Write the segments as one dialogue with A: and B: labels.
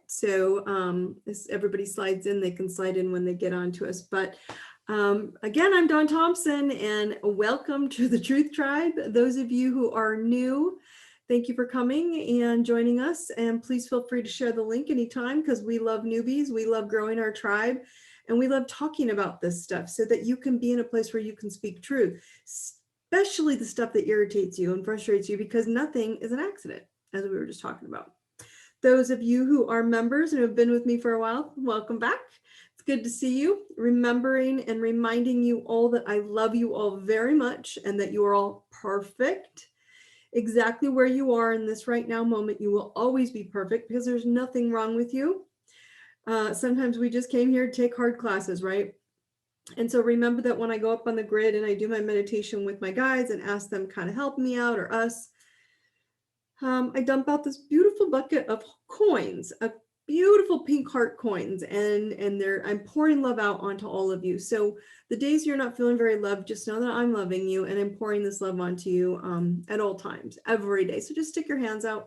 A: So as everybody slides in, they can slide in when they get onto us. But again, I'm Dawn Thompson, and welcome to the Truth Tribe. Those of you who are new, thank you for coming and joining us. And please feel free to share the link anytime, because we love newbies. We love growing our tribe, and we love talking about this stuff so that you can be in a place where you can speak truth, especially the stuff that irritates you and frustrates you, because nothing is an accident, as we were just talking about. Those of you who are members and have been with me for a while, welcome back. It's good to see you. Remembering and reminding you all that I love you all very much, and that you are all perfect. Exactly where you are in this right now moment, you will always be perfect, because there's nothing wrong with you. Sometimes we just came here to take hard classes, right? And so remember that when I go up on the grid and I do my meditation with my guides and ask them kind of help me out, or us, I dump out this beautiful bucket of coins, a beautiful pink heart coins, and I'm pouring love out onto all of you. So the days you're not feeling very loved, just know that I'm loving you, and I'm pouring this love onto you at all times, every day. So just stick your hands out,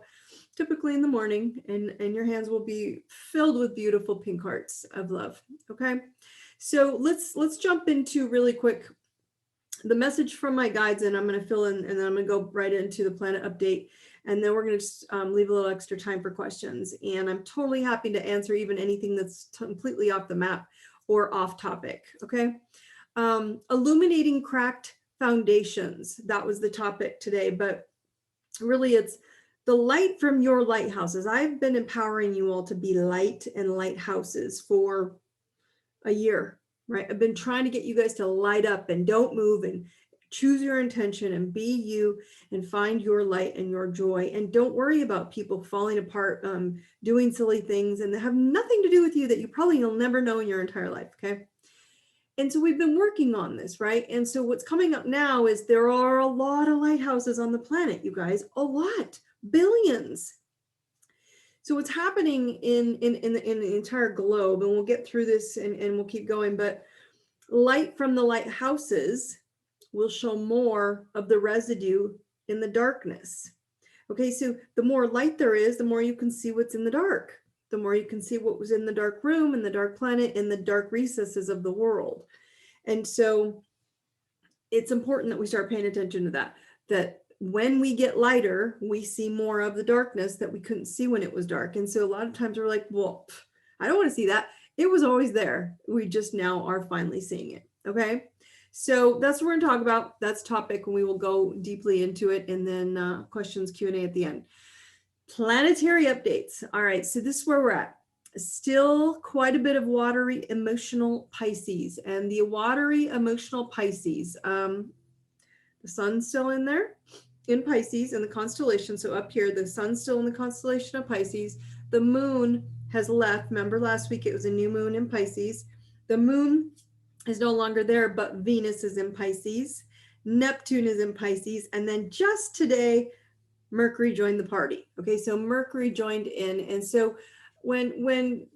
A: typically in the morning, and your hands will be filled with beautiful pink hearts of love. Okay, so let's jump into really quick the message from my guides, and I'm going to fill in, and then I'm going to go right into the planet update. And then we're going to just leave a little extra time for questions. And I'm totally happy to answer even anything that's completely off the map or off topic. Okay. Illuminating cracked foundations. That was the topic today, but really it's the light from your lighthouses. I've been empowering you all to be light and lighthouses for a year, right? I've been trying to get you guys to light up and don't move and choose your intention and be you and find your light and your joy. And don't worry about people falling apart, doing silly things, and they have nothing to do with you, that you probably will never know in your entire life. Okay. And so we've been working on this, right? And so what's coming up now is there are a lot of lighthouses on the planet, you guys, a lot, billions. So what's happening in the entire globe, and we'll get through this and we'll keep going, but light from the lighthouses will show more of the residue in the darkness. Okay, so the more light there is, the more you can see what's in the dark. The more you can see what was in the dark room, in the dark planet, in the dark recesses of the world. And so it's important that we start paying attention to that, that when we get lighter, we see more of the darkness that we couldn't see when it was dark. And so a lot of times we're like, well, I don't want to see that. It was always there. We just now are finally seeing it. Okay. So that's what we're going to talk about. That's topic, and we will go deeply into it, and then questions, Q&A at the end. Planetary updates. All right, so this is where we're at. Still quite a bit of watery emotional Pisces, and the watery emotional Pisces, the sun's still in there in Pisces in the constellation. So up here, the sun's still in the constellation of Pisces. The moon has left. Remember last week it was a new moon in Pisces. The moon is no longer there, but Venus is in Pisces. Neptune is in Pisces. And then just today, Mercury joined the party. Okay, so Mercury joined in. And so when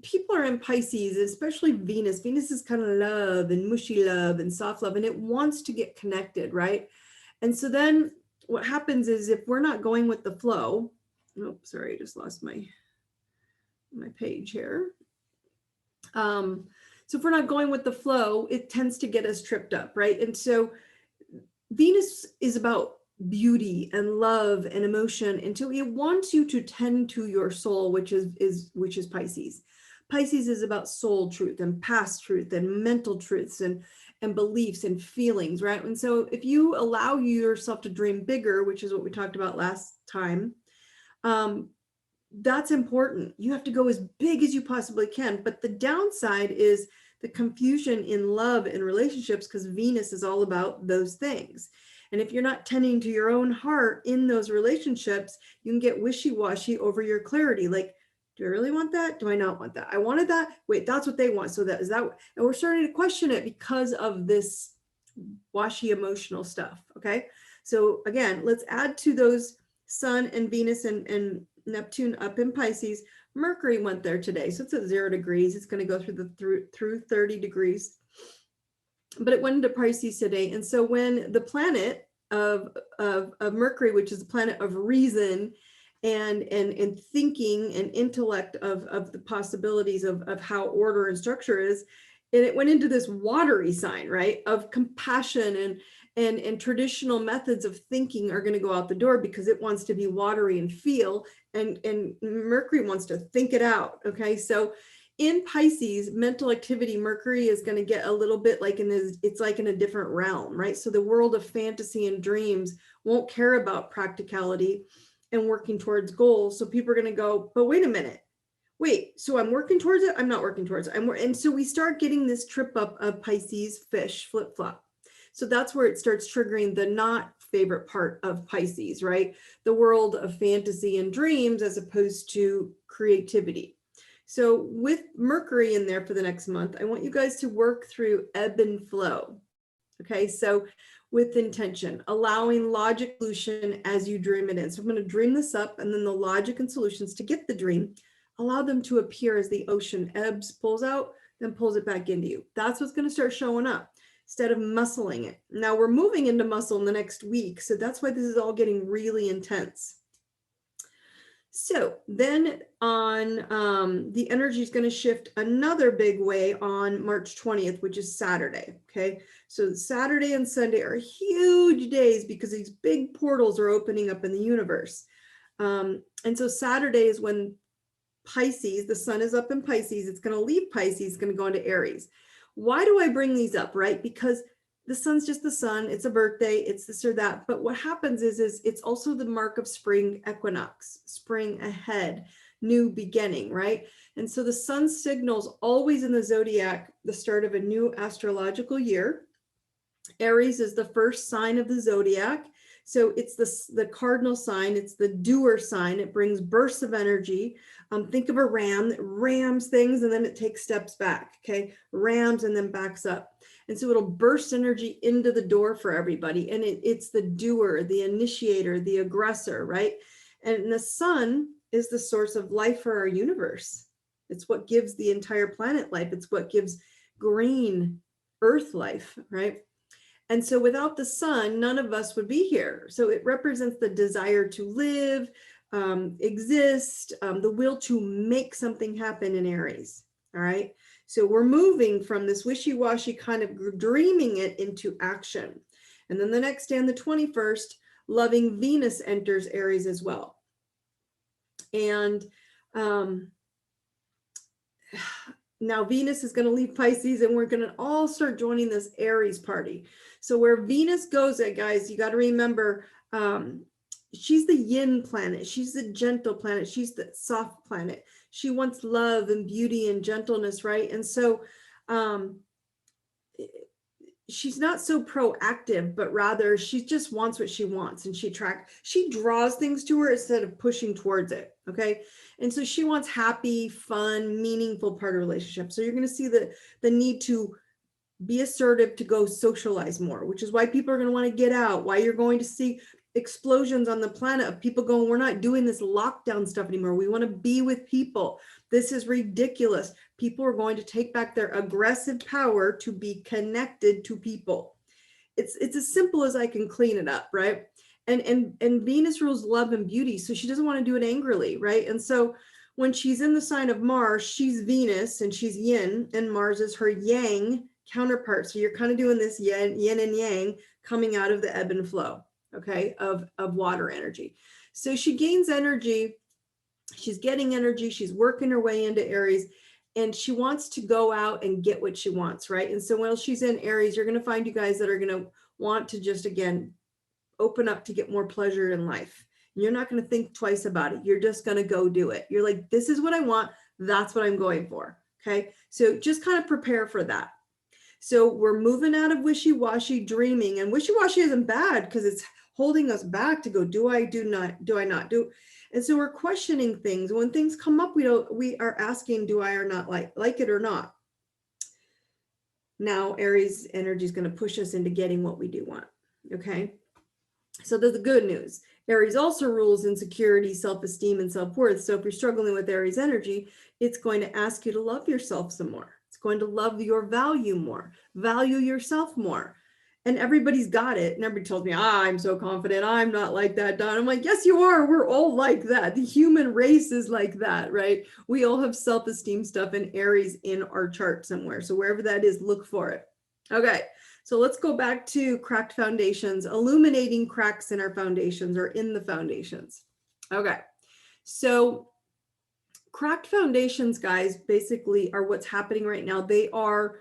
A: people are in Pisces, especially Venus is kind of love and mushy love and soft love, and it wants to get connected, right? And so then what happens is, if we're not going with the flow, oh, sorry, I just lost my page here. So if we're not going with the flow, it tends to get us tripped up, right? And so Venus is about beauty and love and emotion, and so it wants you to tend to your soul, which is Pisces. Pisces is about soul truth and past truth and mental truths and beliefs and feelings, right? And so if you allow yourself to dream bigger, which is what we talked about last time, that's important. You have to go as big as you possibly can. But the downside is the confusion in love and relationships, because Venus is all about those things. And if you're not tending to your own heart in those relationships, you can get wishy-washy over your clarity. Like, do I really want that? Do I not want that? I wanted that. Wait, that's what they want. So that is that. And we're starting to question it because of this washy emotional stuff. Okay. So again, let's add to those Sun and Venus and Neptune up in Pisces. Mercury went there today. So it's at 0 degrees. It's going to go through 30 degrees. But it went into Pisces today. And so when the planet of Mercury, which is the planet of reason and thinking and intellect of the possibilities of how order and structure is. And it went into this watery sign, right, of compassion, and traditional methods of thinking are going to go out the door because it wants to be watery and feel, and Mercury wants to think it out. Okay, so in Pisces, mental activity, Mercury is going to get a little bit like it's like in a different realm, right? So the world of fantasy and dreams won't care about practicality and working towards goals. So people are going to go, but wait a minute. Wait, so I'm working towards it? I'm not working towards it. And so we start getting this trip up of Pisces, fish, flip flop. So that's where it starts triggering the not favorite part of Pisces, right? The world of fantasy and dreams as opposed to creativity. So with Mercury in there for the next month, I want you guys to work through ebb and flow. Okay, so with intention, allowing logic solution as you dream it in. So I'm going to dream this up, and then the logic and solutions to get the dream, allow them to appear as the ocean ebbs, pulls out, then pulls it back into you. That's what's going to start showing up instead of muscling it. Now we're moving into muscle in the next week. So that's why this is all getting really intense. So then on the energy is going to shift another big way on March 20th, which is Saturday. Okay, so Saturday and Sunday are huge days because these big portals are opening up in the universe. And so Saturday is when Pisces, the sun is up in Pisces, it's going to leave Pisces, it's going to go into Aries. Why do I bring these up, right? Because the sun's just the sun, it's a birthday, it's this or that. But what happens is it's also the mark of spring equinox, spring ahead, new beginning, right? And so the sun signals always in the zodiac the start of a new astrological year. Aries is the first sign of the zodiac. So it's the cardinal sign, it's the doer sign. It brings bursts of energy. Think of a ram that rams things and then it takes steps back, okay? Rams and then backs up. And so it'll burst energy into the door for everybody. And it's the doer, the initiator, the aggressor, right? And the sun is the source of life for our universe. It's what gives the entire planet life. It's what gives green earth life, right? And so without the sun, none of us would be here. So it represents the desire to live, exist, the will to make something happen in Aries. All right. So we're moving from this wishy-washy kind of dreaming it into action. And then the next day on the 21st, loving Venus enters Aries as well. And now Venus is going to leave Pisces and we're going to all start joining this Aries party. So where Venus goes at, guys, you got to remember, she's the yin planet. She's the gentle planet. She's the soft planet. She wants love and beauty and gentleness, right? And so she's not so proactive, but rather she just wants what she wants, and she draws things to her instead of pushing towards it. Okay. And so she wants happy, fun, meaningful part of relationship. So you're going to see the need to be assertive, to go socialize more, which is why people are going to want to get out, why you're going to see explosions on the planet of people going, we're not doing this lockdown stuff anymore. We want to be with people. This is ridiculous. People are going to take back their aggressive power to be connected to people. It's as simple as I can clean it up, right? And Venus rules love and beauty, so she doesn't want to do it angrily, right? And so when she's in the sign of Mars, she's Venus and she's yin, and Mars is her yang counterpart. So you're kind of doing this yin and yang coming out of the ebb and flow, okay, of water energy. So she gains energy, she's getting energy, she's working her way into Aries, and she wants to go out and get what she wants, right? And so while she's in Aries, you're going to find you guys that are going to want to just, again, open up to get more pleasure in life. You're not going to think twice about it. You're just going to go do it. You're like, this is what I want. That's what I'm going for. Okay. So just kind of prepare for that. So we're moving out of wishy-washy dreaming, and wishy-washy isn't bad because it's holding us back to go, do I not do? And so we're questioning things. When things come up, we are asking, do I or not like it or not? Now Aries energy is going to push us into getting what we do want. Okay. So there's the good news. Aries also rules insecurity, self-esteem, and self-worth. So if you're struggling with Aries energy, it's going to ask you to love yourself some more. It's going to love your value more, value yourself more. And everybody's got it. And everybody tells me, I'm so confident. I'm not like that, Don. I'm like, yes, you are. We're all like that. The human race is like that, right? We all have self-esteem stuff and Aries in our chart somewhere. So wherever that is, look for it. Okay. So let's go back to cracked foundations, illuminating cracks in our foundations or in the foundations. Okay. So cracked foundations, guys, basically are what's happening right now. They are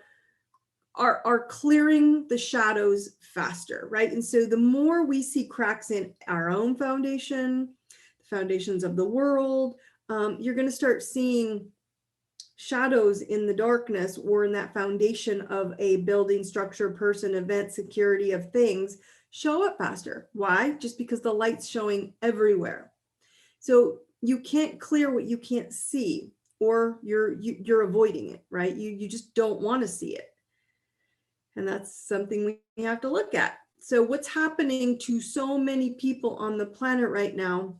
A: clearing the shadows faster, right? And so the more we see cracks in our own foundation, the foundations of the world, you're going to start seeing shadows in the darkness or in that foundation of a building, structure, person, event, security of things show up faster. Why? Just because the light's showing everywhere. So you can't clear what you can't see, or you're avoiding it, right? You just don't want to see it. And that's something we have to look at. So what's happening to so many people on the planet right now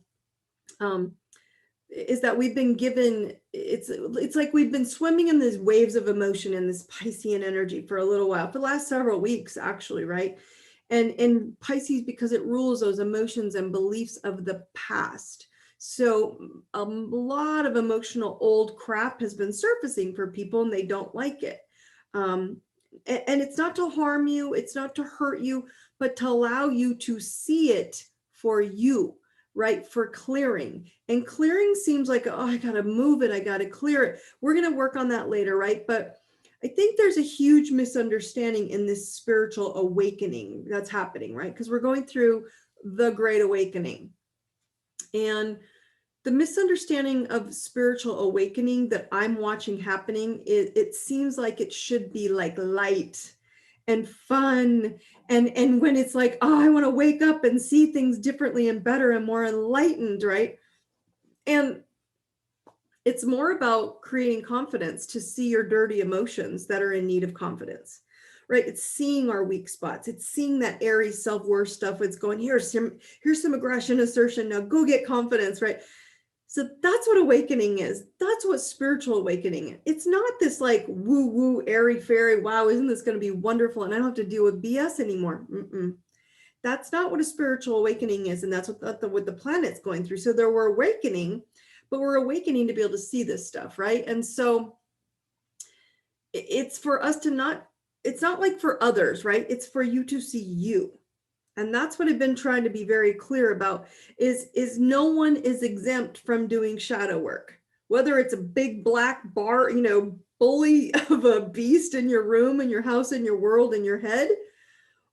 A: is that we've been given, it's like we've been swimming in these waves of emotion and this Piscean energy for a little while, for the last several weeks, actually, right? And Pisces, because it rules those emotions and beliefs of the past. So a lot of emotional old crap has been surfacing for people and they don't like it. And it's not to harm you, it's not to hurt you, but to allow you to see it for you, right? For clearing. And clearing seems like, oh, I got to move it, I got to clear it. We're going to work on that later, right? But I think there's a huge misunderstanding in this spiritual awakening that's happening, right? Because we're going through the Great Awakening. And the misunderstanding of spiritual awakening that I'm watching happening, it seems like it should be like light and fun. And when it's like, oh, I want to wake up and see things differently and better and more enlightened, right? And it's more about creating confidence to see your dirty emotions that are in need of confidence, right? It's seeing our weak spots. It's seeing that Aries self-worth stuff. It's going, here's some aggression, assertion. Now go get confidence, right? So that's what awakening is. That's what spiritual awakening is. It's not this like woo woo, airy fairy. Wow, isn't this going to be wonderful? And I don't have to deal with BS anymore. That's not what a spiritual awakening is. And that's what the planet's going through. So there we're awakening, but we're awakening to be able to see this stuff, right? And so it's for us to not, it's not like for others, right? It's for you to see you. And that's what I've been trying to be very clear about is no one is exempt from doing shadow work, whether it's a big black bar, bully of a beast in your room, in your house, in your world, in your head,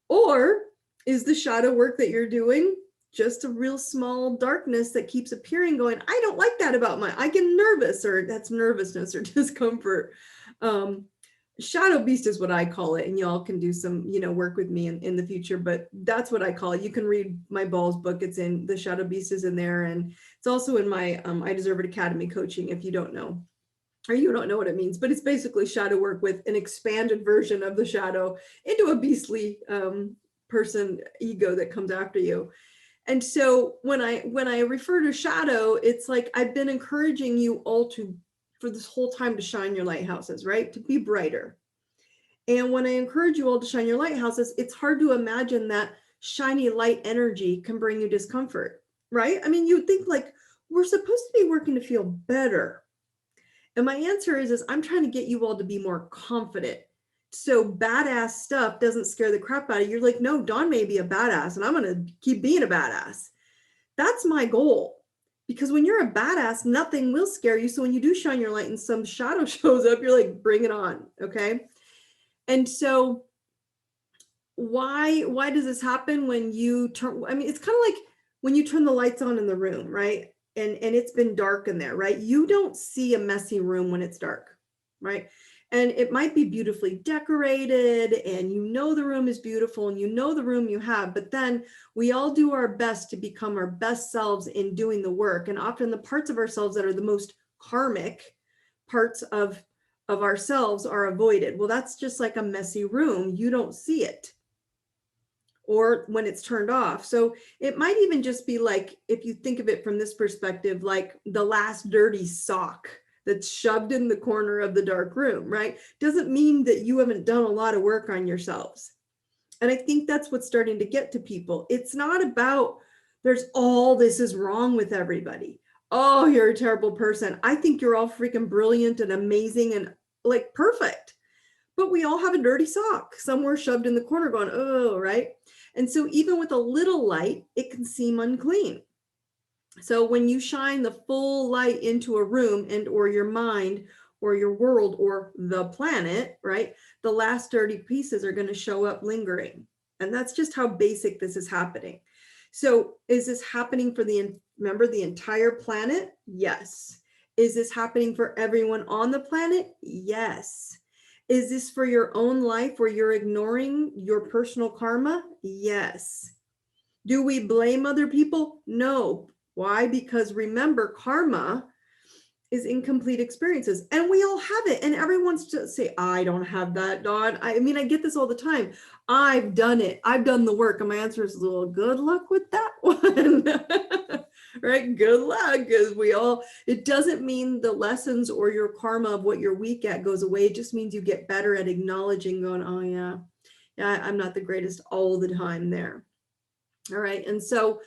A: or is the shadow work that you're doing just a real small darkness that keeps appearing going, I don't like that about I get nervous, or that's nervousness or discomfort. Shadow beast is what I call it, and y'all can do some, work with me in the future, but that's what I call it. You can read my balls book. It's in the shadow beast is in there. And it's also in my I Deserve It Academy coaching, if you don't know, or you don't know what it means, but it's basically shadow work with an expanded version of the shadow into a beastly person ego that comes after you. And so when I refer to shadow, it's like, I've been encouraging you all for this whole time to shine your lighthouses, right? To be brighter. And when I encourage you all to shine your lighthouses, it's hard to imagine that shiny light energy can bring you discomfort, right? I mean, you'd think like, we're supposed to be working to feel better. And my answer is I'm trying to get you all to be more confident. So badass stuff doesn't scare the crap out of you. You're like, no, Dawn may be a badass and I'm going to keep being a badass. That's my goal. Because when you're a badass, nothing will scare you. So when you do shine your light and some shadow shows up, you're like, bring it on. Okay. And so why does this happen when you turn, it's kind of like when you turn the lights on in the room, right? And it's been dark in there, right? You don't see a messy room when it's dark, right? And it might be beautifully decorated and the room is beautiful and the room you have, but then we all do our best to become our best selves in doing the work. And often the parts of ourselves that are the most karmic parts of ourselves are avoided. Well, that's just like a messy room. You don't see it. Or when it's turned off. So it might even just be like, if you think of it from this perspective, like the last dirty sock that's shoved in the corner of the dark room, right? Doesn't mean that you haven't done a lot of work on yourselves. And I think that's what's starting to get to people. It's not about there's all this is wrong with everybody. Oh, you're a terrible person. I think you're all freaking brilliant and amazing and like perfect. But we all have a dirty sock somewhere shoved in the corner going, oh, right? And so even with a little light, it can seem unclean. So when you shine the full light into a room and or your mind or your world or the planet, right? The last dirty pieces are going to show up lingering. And that's just how basic this is happening. So is this happening for the entire planet? Yes. Is this happening for everyone on the planet? Yes. Is this for your own life where you're ignoring your personal karma? Yes. Do we blame other people? No. Why? Because remember, karma is incomplete experiences and we all have it. And everyone's just say, I don't have that, Dawn. I mean, I get this all the time. I've done it. I've done the work. And my answer is, well, good luck with that one. Right? Good luck. Because it doesn't mean the lessons or your karma of what you're weak at goes away. It just means you get better at acknowledging going, oh yeah, I'm not the greatest all the time there. All right. And so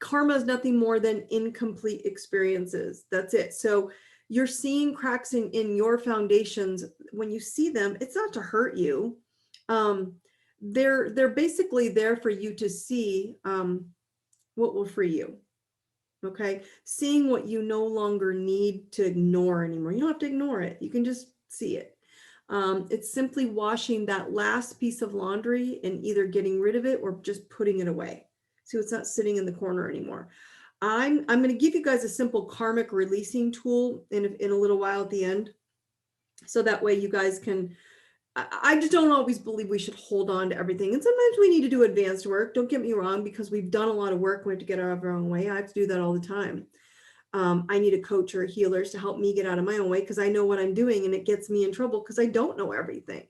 A: karma is nothing more than incomplete experiences. That's it. So you're seeing cracks in your foundations. When you see them, it's not to hurt you. They're basically there for you to see what will free you. Okay. Seeing what you no longer need to ignore anymore. You don't have to ignore it. You can just see it. It's simply washing that last piece of laundry and either getting rid of it or just putting it away. So it's not sitting in the corner anymore. I'm going to give you guys a simple karmic releasing tool in a little while at the end. So that way you guys can, I just don't always believe we should hold on to everything. And sometimes we need to do advanced work. Don't get me wrong, because we've done a lot of work. We have to get out of our own way. I have to do that all the time. I need a coach or healers to help me get out of my own way because I know what I'm doing and it gets me in trouble because I don't know everything,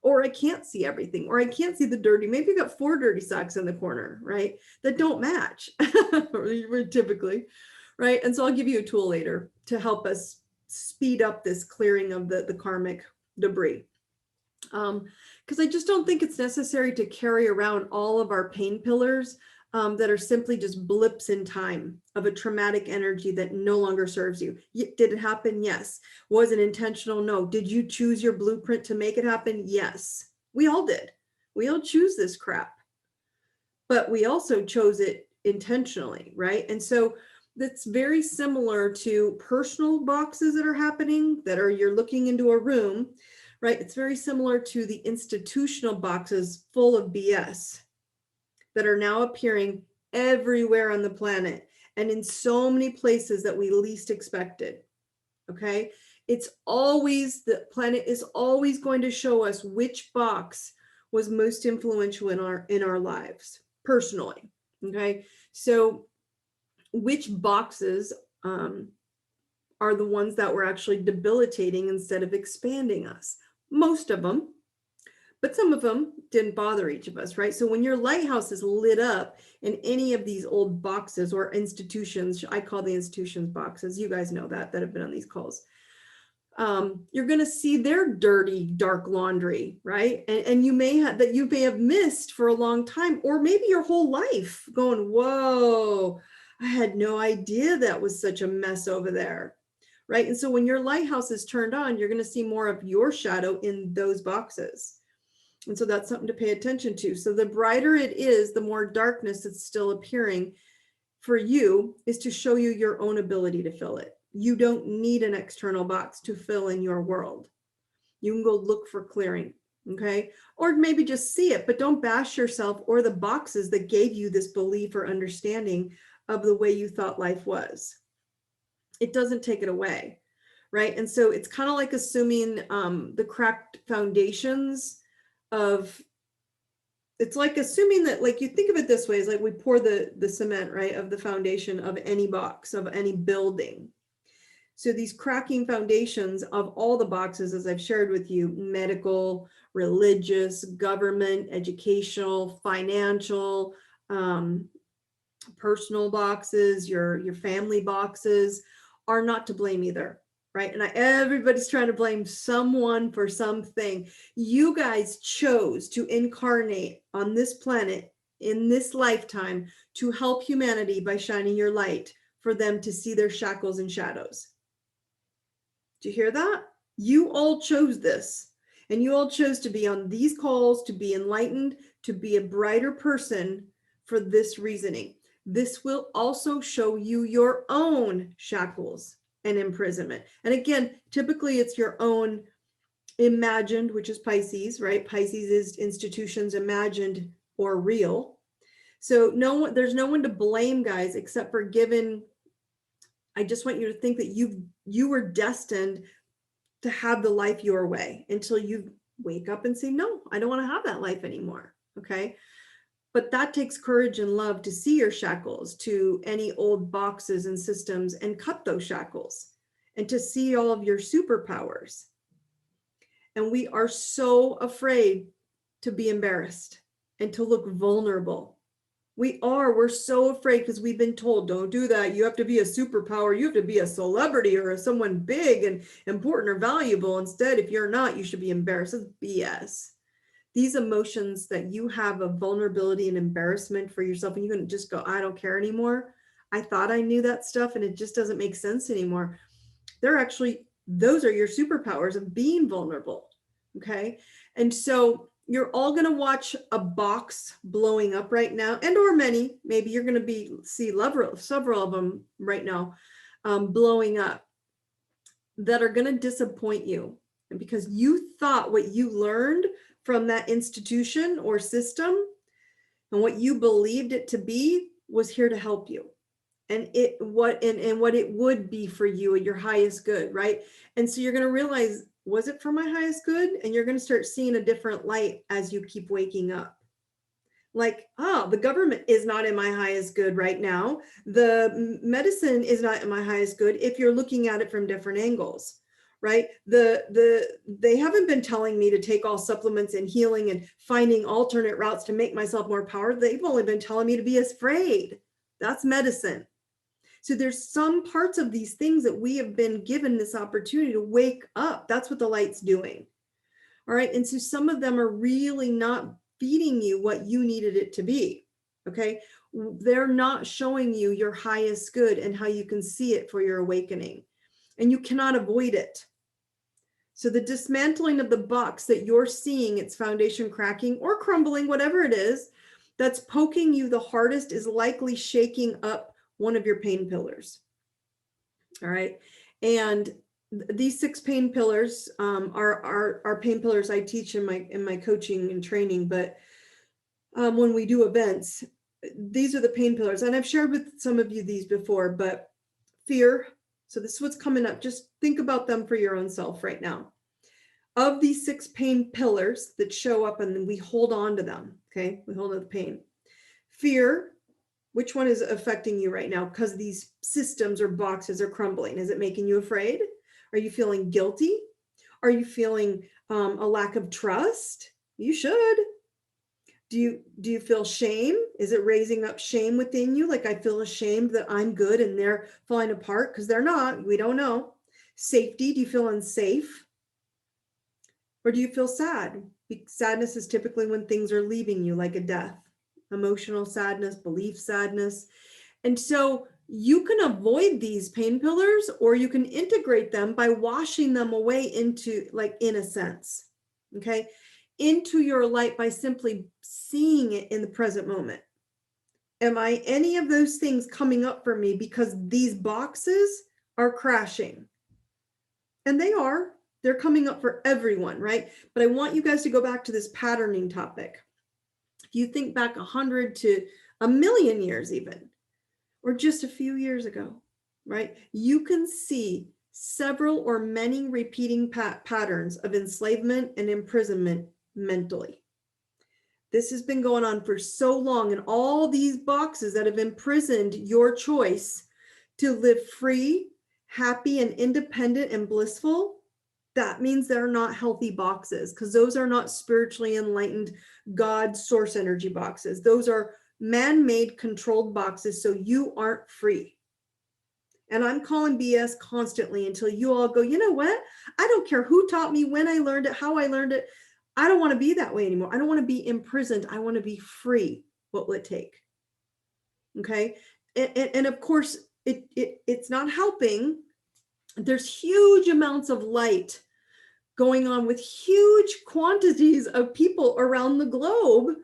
A: or I can't see everything, or I can't see the dirty. Maybe you got 4 dirty socks in the corner, right? That don't match typically, right? And so I'll give you a tool later to help us speed up this clearing of the karmic debris. Because I just don't think it's necessary to carry around all of our pain pillars that are simply just blips in time of a traumatic energy that no longer serves you. Did it happen? Yes. Was it intentional? No. Did you choose your blueprint to make it happen? Yes. We all did. We all choose this crap, but we also chose it intentionally, right? And so that's very similar to personal boxes that are happening, you're looking into a room, right? It's very similar to the institutional boxes full of BS that are now appearing everywhere on the planet and in so many places that we least expected. Okay. The planet is always going to show us which box was most influential in our lives personally. Okay. So which boxes are the ones that were actually debilitating instead of expanding us? Most of them. But some of them didn't bother each of us, right? So when your lighthouse is lit up in any of these old boxes or institutions, I call the institutions boxes, you guys know that have been on these calls, you're going to see their dirty, dark laundry, right? And you may have missed for a long time, or maybe your whole life going, whoa, I had no idea that was such a mess over there, right? And so when your lighthouse is turned on, you're going to see more of your shadow in those boxes. And so that's something to pay attention to. So the brighter it is, the more darkness that's still appearing for you is to show you your own ability to fill it. You don't need an external box to fill in your world. You can go look for clearing, okay? Or maybe just see it, but don't bash yourself or the boxes that gave you this belief or understanding of the way you thought life was. It doesn't take it away, right? And so it's kind of like assuming the cracked foundations it's like assuming that, like, you think of it this way, is like we pour the cement, right, of the foundation of any box, of any building. So these cracking foundations of all the boxes, as I've shared with you, medical, religious, government, educational, financial, personal boxes, your family boxes, are not to blame either. right? And everybody's trying to blame someone for something. You guys chose to incarnate on this planet in this lifetime to help humanity by shining your light for them to see their shackles and shadows. Do you hear that? You all chose this, and you all chose to be on these calls, to be enlightened, to be a brighter person for this reasoning. This will also show you your own shackles and imprisonment. And again, typically it's your own imagined, which is Pisces, right? Pisces is institutions imagined or real. So there's no one to blame, guys, except for given. I just want you to think that you were destined to have the life your way until you wake up and say, no, I don't want to have that life anymore. Okay. But that takes courage and love to see your shackles, to any old boxes and systems, and cut those shackles, and to see all of your superpowers. And we are so afraid to be embarrassed and to look vulnerable. We're so afraid because we've been told, don't do that. You have to be a superpower. You have to be a celebrity or someone big and important or valuable. Instead, if you're not, you should be embarrassed. It's BS. These emotions that you have of vulnerability and embarrassment for yourself, and you can just go, I don't care anymore. I thought I knew that stuff and it just doesn't make sense anymore. Those are your superpowers of being vulnerable. Okay. And so you're all going to watch a box blowing up right now, and or many, maybe you're going to see several of them right now blowing up that are going to disappoint you. And because you thought what you learned from that institution or system and what you believed it to be was here to help you. And what it would be for you at your highest good, right? And so you're going to realize, was it for my highest good? And you're going to start seeing a different light as you keep waking up. Like, the government is not in my highest good right now. The medicine is not in my highest good if you're looking at it from different angles, right? They haven't been telling me to take all supplements and healing and finding alternate routes to make myself more powerful. They've only been telling me to be afraid. That's medicine. So there's some parts of these things that we have been given this opportunity to wake up. That's what the light's doing. All right. And so some of them are really not feeding you what you needed it to be. Okay. They're not showing you your highest good and how you can see it for your awakening. And you cannot avoid it. So the dismantling of the box that you're seeing, its foundation cracking or crumbling, whatever it is, that's poking you the hardest is likely shaking up one of your pain pillars. All right. And these 6 pain pillars are pain pillars I teach in my coaching and training. But when we do events, these are the pain pillars. And I've shared with some of you these before, but fear. So this is what's coming up. Just think about them for your own self right now. Of these 6 pain pillars that show up and then we hold on to them. Okay. We hold on to the pain. Fear. Which one is affecting you right now? Because these systems or boxes are crumbling. Is it making you afraid? Are you feeling guilty? Are you feeling a lack of trust? You should. Do you feel shame? Is it raising up shame within you? Like, I feel ashamed that I'm good and they're falling apart, because they're not. We don't know. Safety. Do you feel unsafe? Or do you feel sad? Sadness is typically when things are leaving you, like a death. Emotional sadness, belief sadness. And so you can avoid these pain pillars, or you can integrate them by washing them away into, like, in a sense, okay, into your light by simply seeing it in the present moment. Am I any of those things coming up for me because these boxes are crashing? And they're coming up for everyone, right? But I want you guys to go back to this patterning topic. If you think back 100 to 1,000,000 years even, or just a few years ago, right? You can see several or many repeating patterns of enslavement and imprisonment mentally. This has been going on for so long, and all these boxes that have imprisoned your choice to live free, happy, and independent and blissful, that means they're not healthy boxes, because those are not spiritually enlightened God source energy boxes. Those are man-made controlled boxes, so you aren't free. And I'm calling BS constantly until you all go, you know what? I don't care who taught me, when I learned it, how I learned it. I don't want to be that way anymore. I don't want to be imprisoned. I want to be free. What will it take? Okay. And of course, it's not helping. There's huge amounts of light going on with huge quantities of people around the globe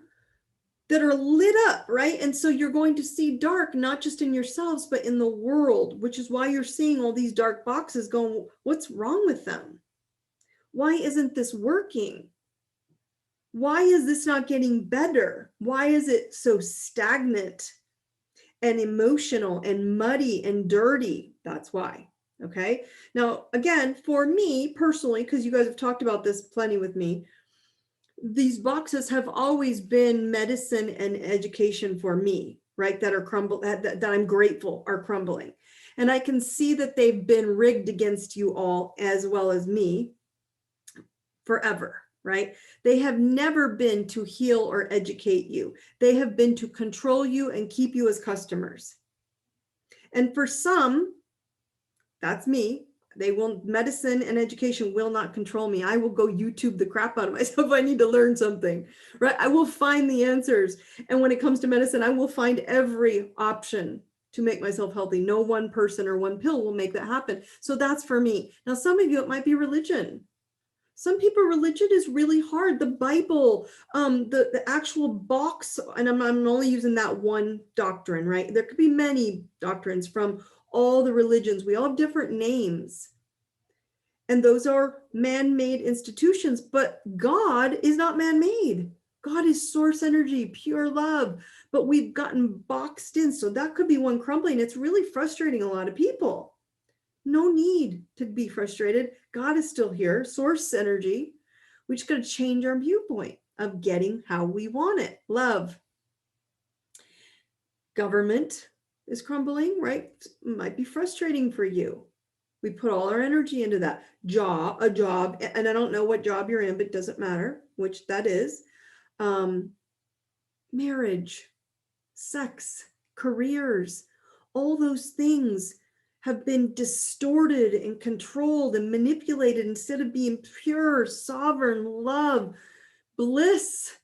A: that are lit up, right? And so you're going to see dark, not just in yourselves, but in the world, which is why you're seeing all these dark boxes going, what's wrong with them? Why isn't this working? Why is this not getting better? Why is it so stagnant and emotional and muddy and dirty? That's why. Okay. Now, again, for me personally, because you guys have talked about this plenty with me, these boxes have always been medicine and education for me, right? That are that I'm grateful are crumbling. And I can see that they've been rigged against you all as well as me forever, right? They have never been to heal or educate you. They have been to control you and keep you as customers. And for some, that's me. Medicine and education will not control me. I will go YouTube the crap out of myself if I need to learn something, right? I will find the answers. And when it comes to medicine, I will find every option to make myself healthy. No one person or one pill will make that happen. So that's for me. Now, some of you, it might be religion. Some people, religion is really hard. The Bible, the actual box, and I'm only using that one doctrine, right? There could be many doctrines from all the religions. We all have different names. And those are man-made institutions, but God is not man-made. God is source energy, pure love, but we've gotten boxed in. So that could be one crumbling. It's really frustrating a lot of people. No need to be frustrated. God is still here, source energy. We just got to change our viewpoint of getting how we want it. Love. Government is crumbling, right? It might be frustrating for you. We put all our energy into that. A job, and I don't know what job you're in, but it doesn't matter which that is. Marriage, sex, careers, all those things have been distorted and controlled and manipulated instead of being pure, sovereign love, bliss.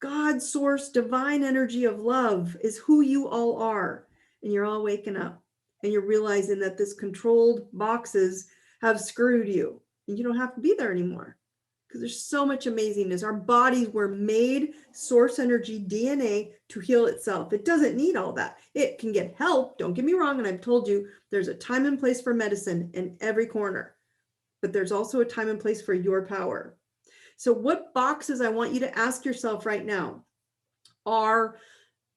A: God, source, divine energy of love is who you all are. And you're all waking up and you're realizing that this controlled boxes have screwed you and you don't have to be there anymore because there's so much amazingness. Our bodies were made source energy DNA to heal itself. It doesn't need all that. It can get help. Don't get me wrong. And I've told you there's a time and place for medicine in every corner, but there's also a time and place for your power. So what boxes I want you to ask yourself right now are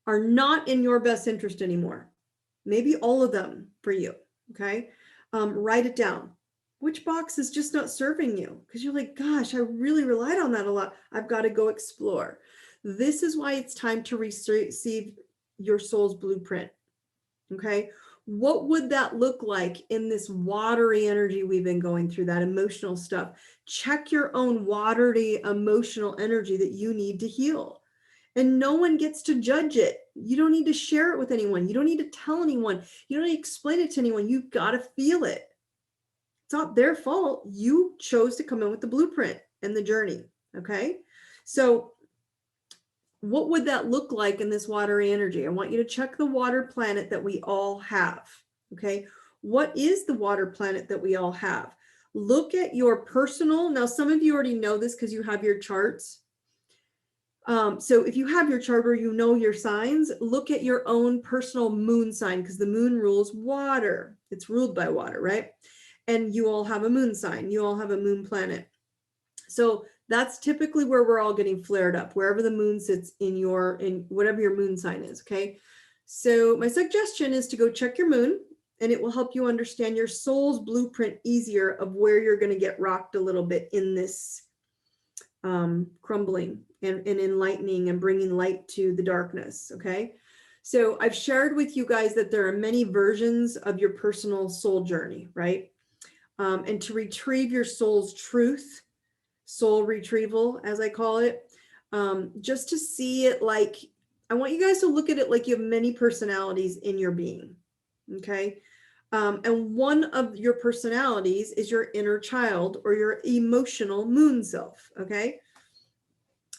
A: not in your best interest anymore? Maybe all of them for you, okay? Write it down. Which box is just not serving you? Because you're like, gosh, I really relied on that a lot. I've got to go explore. This is why it's time to receive your soul's blueprint, okay? What would that look like in this watery energy we've been going through, that emotional stuff? Check your own watery emotional energy that you need to heal. And no one gets to judge it. You don't need to share it with anyone. You don't need to tell anyone. You don't need to explain it to anyone. You've got to feel it. It's not their fault. You chose to come in with the blueprint and the journey, okay? So what would that look like in this watery energy? I want you to check the water planet that we all have, okay? What is the water planet that we all have? Look at your personal, now some of you already know this because you have your charts. So if you have your chart or you know your signs, look at your own personal moon sign because the moon rules water. It's ruled by water, right? And you all have a moon sign. You all have a moon planet. So that's typically where we're all getting flared up, wherever the moon sits in whatever your moon sign is, okay? So my suggestion is to go check your moon, and it will help you understand your soul's blueprint easier of where you're going to get rocked a little bit in this crumbling and enlightening and bringing light to the darkness, okay? So I've shared with you guys that there are many versions of your personal soul journey, right? And to retrieve your soul's truth, soul retrieval, as I call it, just to see it like, I want you guys to look at it like you have many personalities in your being, okay? And one of your personalities is your inner child or your emotional moon self. Okay.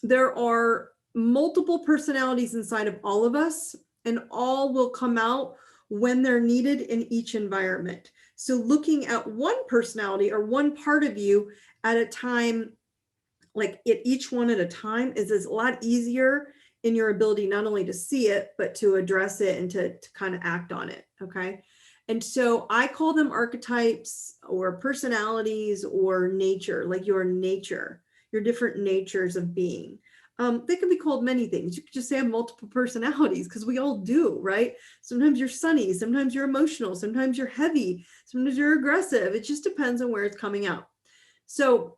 A: There are multiple personalities inside of all of us, and all will come out when they're needed in each environment. So looking at one personality or one part of you at a time, like at each one at a time, is a lot easier in your ability not only to see it, but to address it and to kind of act on it. Okay. And so I call them archetypes or personalities or nature, like your nature, your different natures of being. They can be called many things. You could just say I have multiple personalities, because we all do, right? Sometimes you're sunny, sometimes you're emotional, sometimes you're heavy, sometimes you're aggressive. It just depends on where it's coming out. So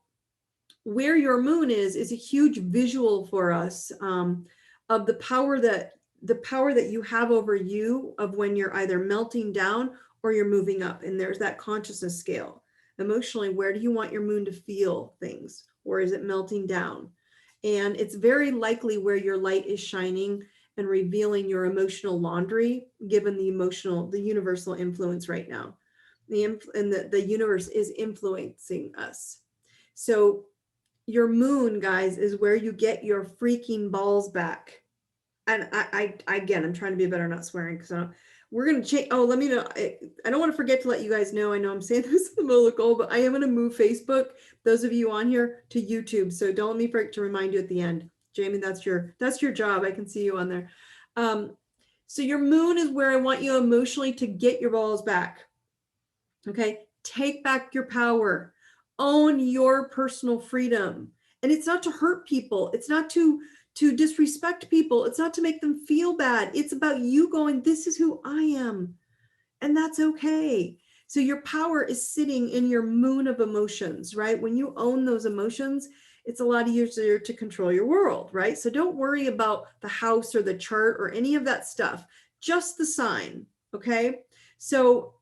A: where your moon is a huge visual for us, of the power that you have over you, of when you're either melting down or you're moving up. And there's that consciousness scale. Emotionally, where do you want your moon to feel things, or is it melting down? And it's very likely where your light is shining and revealing your emotional laundry, given the universal influence right now. The universe is influencing us. So your moon, guys, is where you get your freaking balls back. And again, I'm trying to be better, not swearing, because we're going to change. Oh, let me know. I don't want to forget to let you guys know. I know I'm saying this in the middle of the goal, but I am going to move Facebook, those of you on here, to YouTube. So don't let me forget to remind you at the end. Jamie, that's your job. I can see you on there. So your moon is where I want you emotionally to get your balls back. Okay. Take back your power. Own your personal freedom. And it's not to hurt people. It's not to disrespect people. It's not to make them feel bad. It's about you going, this is who I am. And that's okay. So your power is sitting in your moon of emotions, right? When you own those emotions, it's a lot easier to control your world, right? So don't worry about the house or the chart or any of that stuff, just the sign, okay? So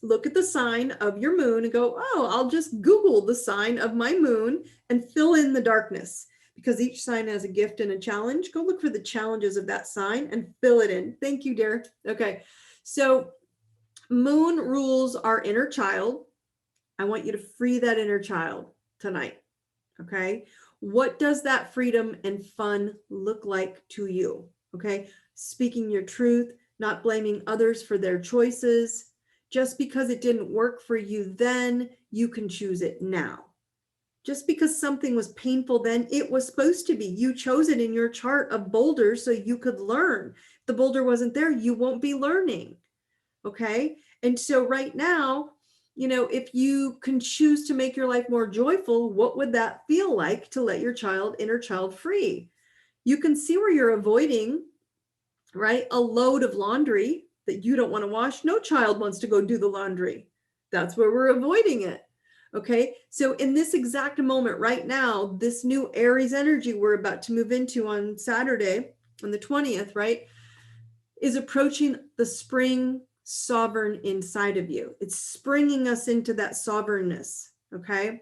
A: look at the sign of your moon and go, oh, I'll just Google the sign of my moon and fill in the darkness, because each sign has a gift and a challenge. Go look for the challenges of that sign and fill it in. Thank you, Derek. Okay, so moon rules our inner child. I want you to free that inner child tonight, okay? What does that freedom and fun look like to you, okay? Speaking your truth, not blaming others for their choices. Just because it didn't work for you then, you can choose it now. Just because something was painful then, it was supposed to be. You chose it in your chart of boulders so you could learn. If the boulder wasn't there, you won't be learning. Okay. And so right now, if you can choose to make your life more joyful, what would that feel like to let your inner child free? You can see where you're avoiding, right? A load of laundry that you don't want to wash. No child wants to go do the laundry. That's where we're avoiding it. Okay. So in this exact moment right now, this new Aries energy we're about to move into on Saturday, on the 20th, right, is approaching the spring sovereign inside of you. It's springing us into that sovereignness. Okay.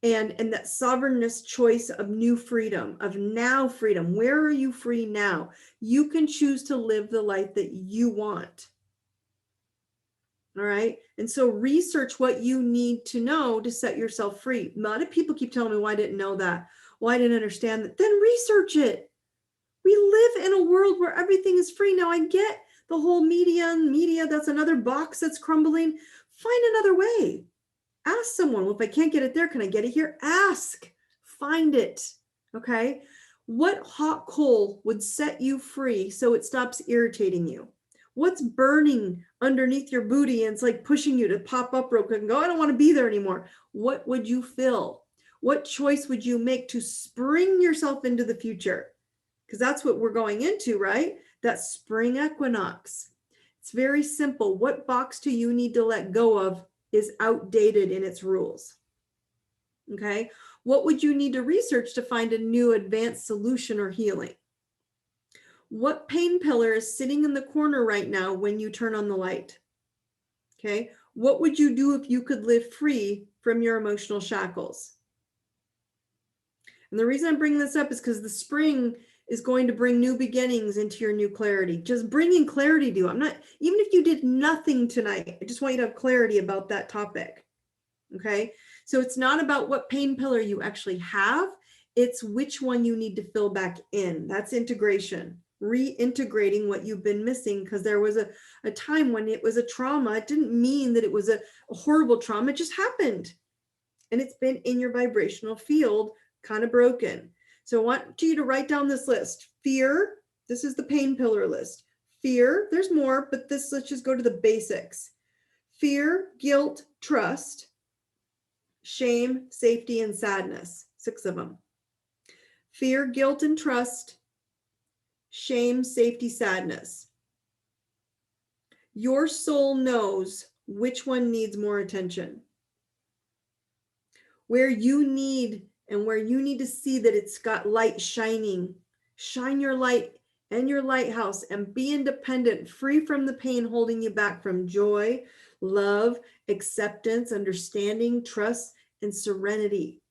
A: And that sovereignness choice of new freedom, of now freedom. Where are you free now? You can choose to live the life that you want. All right. And so research what you need to know to set yourself free. A lot of people keep telling me, well, I didn't know that. Well, I didn't understand that. Then research it. We live in a world where everything is free. Now I get the whole media, that's another box that's crumbling. Find another way. Ask someone, well, if I can't get it there, can I get it here? Ask, find it, okay? What hot coal would set you free so it stops irritating you? What's burning underneath your booty and it's like pushing you to pop up real quick and go, I don't want to be there anymore. What would you fill? What choice would you make to spring yourself into the future? Because that's what we're going into, right? That spring equinox. It's very simple. What box do you need to let go of is outdated in its rules? Okay. What would you need to research to find a new advanced solution or healing? What pain pillar is sitting in the corner right now when you turn on the light? Okay. What would you do if you could live free from your emotional shackles? And the reason I'm bringing this up is because the spring is going to bring new beginnings into your new clarity. Just bringing clarity to you. I'm not, even if you did nothing tonight, I just want you to have clarity about that topic. Okay. So it's not about what pain pillar you actually have. It's which one you need to fill back in. That's integration, reintegrating what you've been missing, because there was a time when it was a trauma. It didn't mean that it was a horrible trauma. It just happened. And it's been in your vibrational field, kind of broken. So I want you to write down this list. Fear, this is the pain pillar list. Fear, there's more, but this, let's just go to the basics. Fear, guilt, trust, shame, safety, and sadness. 6 of them. Fear, guilt, and trust, shame, safety, sadness. Your soul knows which one needs more attention. Where you need to see that it's got light shining. Shine your light and your lighthouse and be independent, free from the pain holding you back from joy, love, acceptance, understanding, trust, and serenity.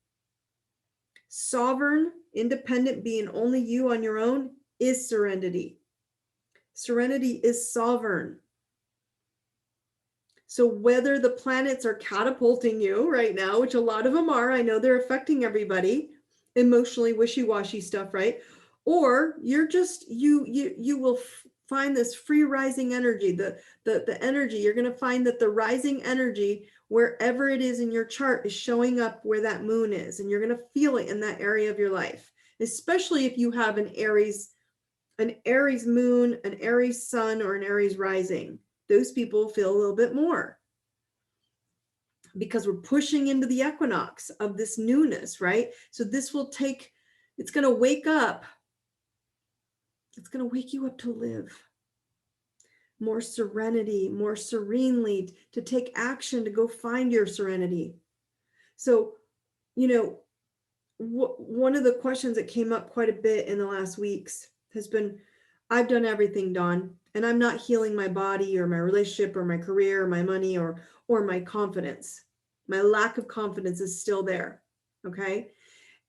A: Sovereign, independent, being only you on your own is serenity. Serenity is sovereign. So whether the planets are catapulting you right now, which a lot of them are, I know they're affecting everybody, emotionally wishy-washy stuff, right? Or you're just, you will find this free rising energy, the energy, you're going to find that the rising energy, wherever it is in your chart, is showing up where that moon is. And you're going to feel it in that area of your life, especially if you have an Aries moon, an Aries sun, or an Aries rising. Those people feel a little bit more because we're pushing into the equinox of this newness, right? So this will take, it's going to wake up. It's going to wake you up to live more serenity, more serenely, to take action, to go find your serenity. So, one of the questions that came up quite a bit in the last weeks has been, I've done everything, Dawn, and I'm not healing my body or my relationship or my career or my money or my confidence. My lack of confidence is still there. Okay.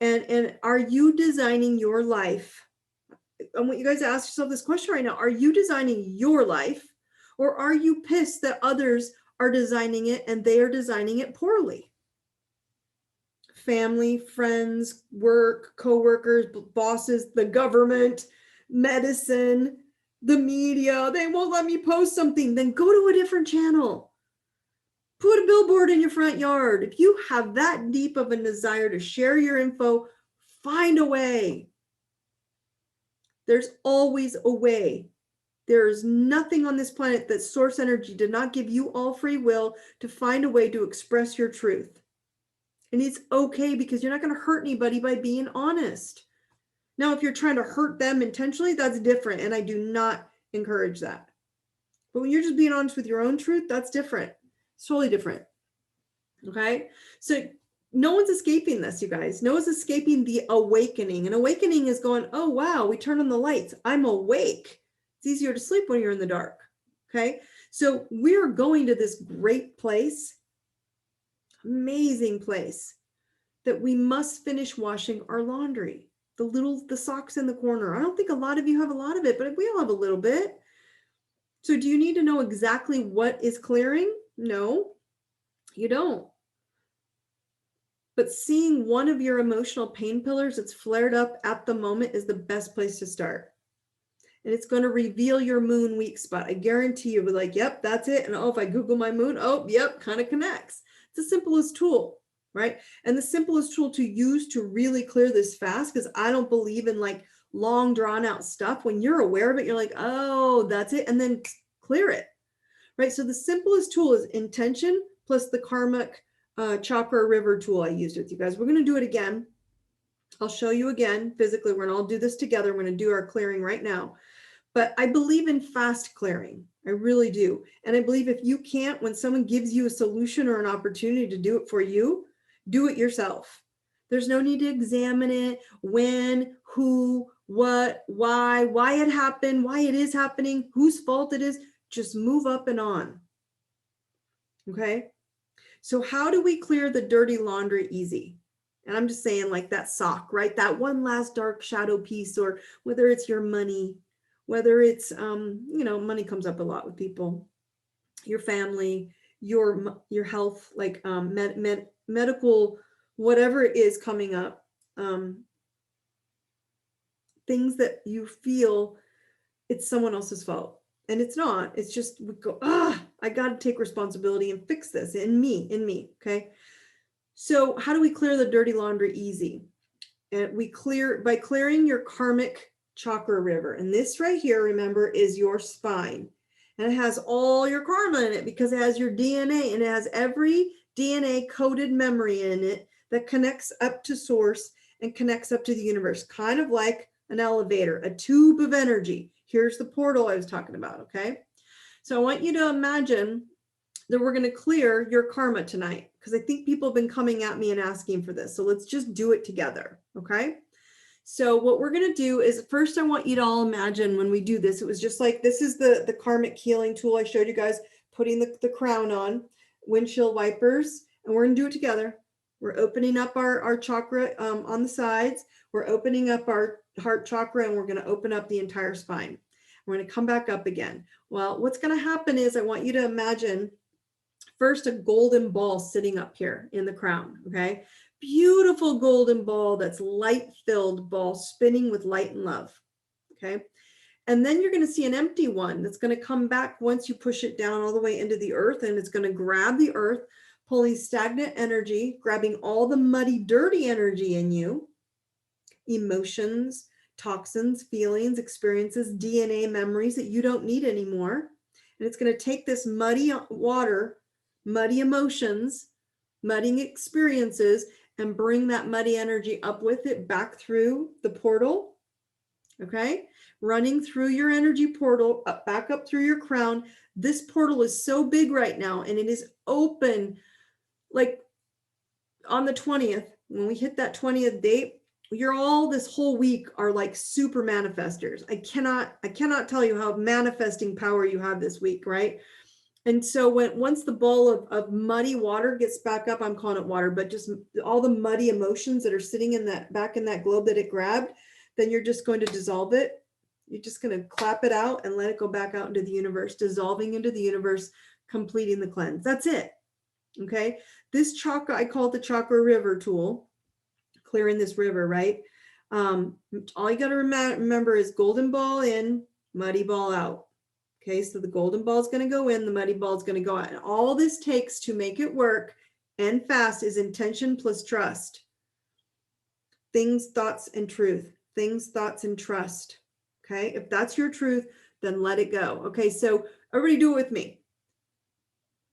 A: And are you designing your life? I want you guys to ask yourself this question right now. Are you designing your life, or are you pissed that others are designing it and they are designing it poorly? Family, friends, work, coworkers, bosses, the government, medicine, the media, they won't let me post something. Then go to a different channel. Put a billboard in your front yard. If you have that deep of a desire to share your info, find a way. There's always a way. There's nothing on this planet that source energy did not give you all free will to find a way to express your truth. And it's okay, because you're not going to hurt anybody by being honest. Now, if you're trying to hurt them intentionally, that's different. And I do not encourage that. But when you're just being honest with your own truth, that's different. It's totally different. Okay. So no one's escaping this, you guys. No one's escaping the awakening. And awakening is going, oh, wow, we turn on the lights. I'm awake. It's easier to sleep when you're in the dark. Okay. So we're going to this great place, amazing place, that we must finish washing our laundry. The socks in the corner. I don't think a lot of you have a lot of it, but we all have a little bit. So do you need to know exactly what is clearing? No, you don't. But seeing one of your emotional pain pillars that's flared up at the moment is the best place to start. And it's going to reveal your moon weak spot. I guarantee you, be like, yep, that's it. And oh, if I Google my moon, oh, yep, kind of connects. It's the simplest tool. Right? And the simplest tool to use to really clear this fast, because I don't believe in like long drawn out stuff. When you're aware of it, you're like, oh, that's it. And then clear it. Right? So the simplest tool is intention plus the karmic chakra river tool I used with you guys. We're going to do it again. I'll show you again physically. We're going to all do this together. We're going to do our clearing right now. But I believe in fast clearing. I really do. And I believe if you can't, when someone gives you a solution or an opportunity to do it for you, do it yourself. There's no need to examine it, when, who, what, why it happened, why it is happening, whose fault it is. Just move up and on. Okay? So how do we clear the dirty laundry easy? And I'm just saying, like that sock, right? That one last dark shadow piece, or whether it's your money, whether it's, money comes up a lot with people, your family, your health, like medical, whatever it is coming up, things that you feel it's someone else's fault. And it's not. It's just we go, I got to take responsibility and fix this in me. Okay. So how do we clear the dirty laundry easy? And we clear by clearing your karmic chakra river. And this right here, remember, is your spine. And it has all your karma in it because it has your DNA, and it has every DNA coded memory in it that connects up to source and connects up to the universe, kind of like an elevator, a tube of energy. Here's the portal I was talking about, okay? So I want you to imagine that we're going to clear your karma tonight, because I think people have been coming at me and asking for this. So let's just do it together, okay? So what we're going to do is, first I want you to all imagine when we do this, it was just like, this is the karmic healing tool I showed you guys, putting the crown on, windshield wipers, and we're going to do it together. We're opening up our chakra on the sides. We're opening up our heart chakra, and we're going to open up the entire spine. We're going to come back up again. Well, what's going to happen is I want you to imagine first a golden ball sitting up here in the crown, okay? Beautiful golden ball that's light-filled ball spinning with light and love, okay? And then you're going to see an empty one that's going to come back once you push it down all the way into the earth, and it's going to grab the earth, pulling stagnant energy, grabbing all the muddy, dirty energy in you, emotions, toxins, feelings, experiences, DNA memories that you don't need anymore. And it's going to take this muddy water, muddy emotions, muddy experiences, and bring that muddy energy up with it back through the portal, okay? Running through your energy portal, back up through your crown. This portal is so big right now, and it is open like on the 20th. When we hit that 20th date, you're all this whole week are like super manifestors. I cannot tell you how manifesting power you have this week, right? And so once the ball of muddy water gets back up, I'm calling it water, but just all the muddy emotions that are sitting in that back in that globe that it grabbed, then you're just going to dissolve it. You're just going to clap it out and let it go back out into the universe, dissolving into the universe, completing the cleanse. That's it. Okay. This chakra, I call it the chakra river tool, clearing this river, right? All you got to remember is golden ball in, muddy ball out. Okay, so the golden ball is going to go in, the muddy ball is going to go out. And all this takes to make it work and fast is intention plus trust. Things, thoughts, and truth. Things, thoughts, and trust. Okay, if that's your truth, then let it go. Okay, so everybody do it with me.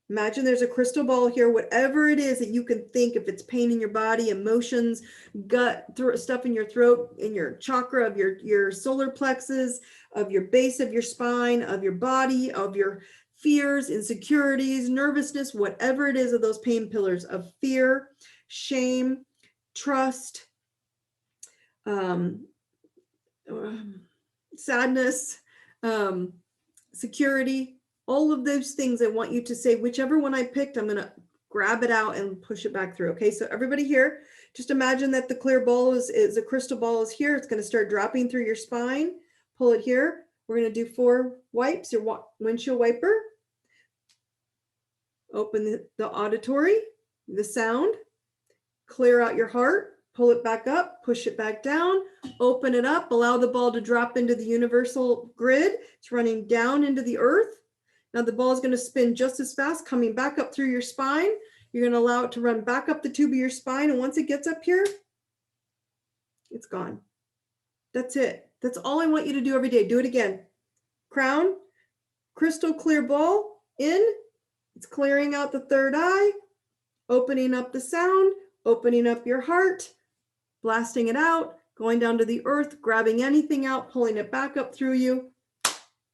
A: Imagine there's a crystal ball here, whatever it is that you can think, if it's pain in your body, emotions, gut, stuff in your throat, in your chakra of your solar plexus, of your base of your spine, of your body, of your fears, insecurities, nervousness, whatever it is, of those pain pillars of fear, shame, trust, sadness, security. All of those things, I want you to say, whichever one I picked, I'm going to grab it out and push it back through. Okay, so everybody here, just imagine that the clear ball is a crystal ball is here. It's going to start dropping through your spine. Pull it here. We're going to do 4 wipes, your windshield wiper. Open the auditory, the sound. Clear out your heart. Pull it back up, push it back down, open it up, allow the ball to drop into the universal grid. It's running down into the earth. Now the ball is going to spin just as fast, coming back up through your spine. You're going to allow it to run back up the tube of your spine. And once it gets up here, it's gone. That's it. That's all I want you to do every day. Do it again. Crown, crystal clear ball in. It's clearing out the third eye, opening up the sound, opening up your heart, blasting it out, going down to the earth, grabbing anything out, pulling it back up through you,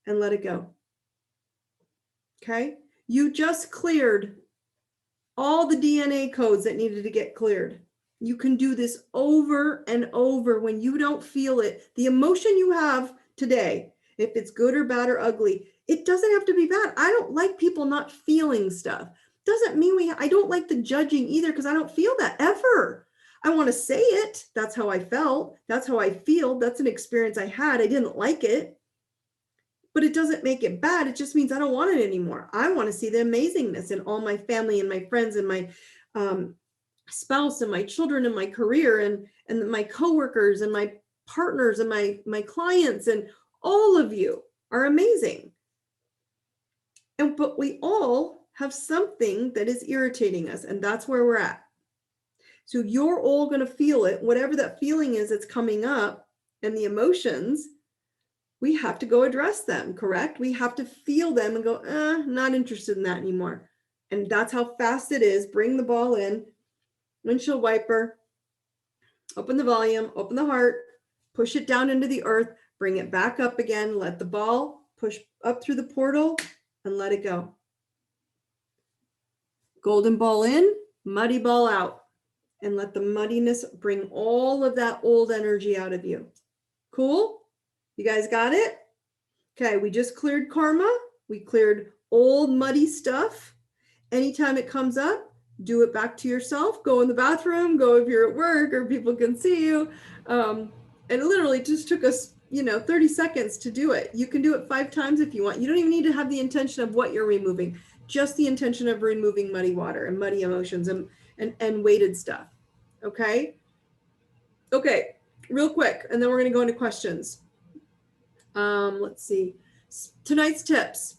A: and let it go. Okay, you just cleared all the DNA codes that needed to get cleared. You can do this over and over when you don't feel it. The emotion you have today, if it's good or bad or ugly, it doesn't have to be bad. I don't like people not feeling stuff. Doesn't mean I don't like the judging either, because I don't feel that ever. I want to say it. That's how I felt. That's how I feel. That's an experience I had. I didn't like it, but it doesn't make it bad. It just means I don't want it anymore. I want to see the amazingness in all my family and my friends and my spouse and my children and my career and my coworkers and my partners and my clients, and all of you are amazing. But we all have something that is irritating us, and that's where we're at. So you're all going to feel it, whatever that feeling is that's coming up, and the emotions, we have to go address them, correct? We have to feel them and go, not interested in that anymore. And that's how fast it is. Bring the ball in, windshield wiper, open the volume, open the heart, push it down into the earth, bring it back up again, let the ball push up through the portal and let it go. Golden ball in, muddy ball out. And let the muddiness bring all of that old energy out of you. Cool? You guys got it? Okay, we just cleared karma. We cleared old muddy stuff. Anytime it comes up, do it back to yourself. Go in the bathroom, go if you're at work or people can see you. And it literally just took us, 30 seconds to do it. You can do it 5 times if you want. You don't even need to have the intention of what you're removing, just the intention of removing muddy water and muddy emotions and weighted stuff. Okay, real quick, and then we're going to go into questions. Let's see. Tonight's tips.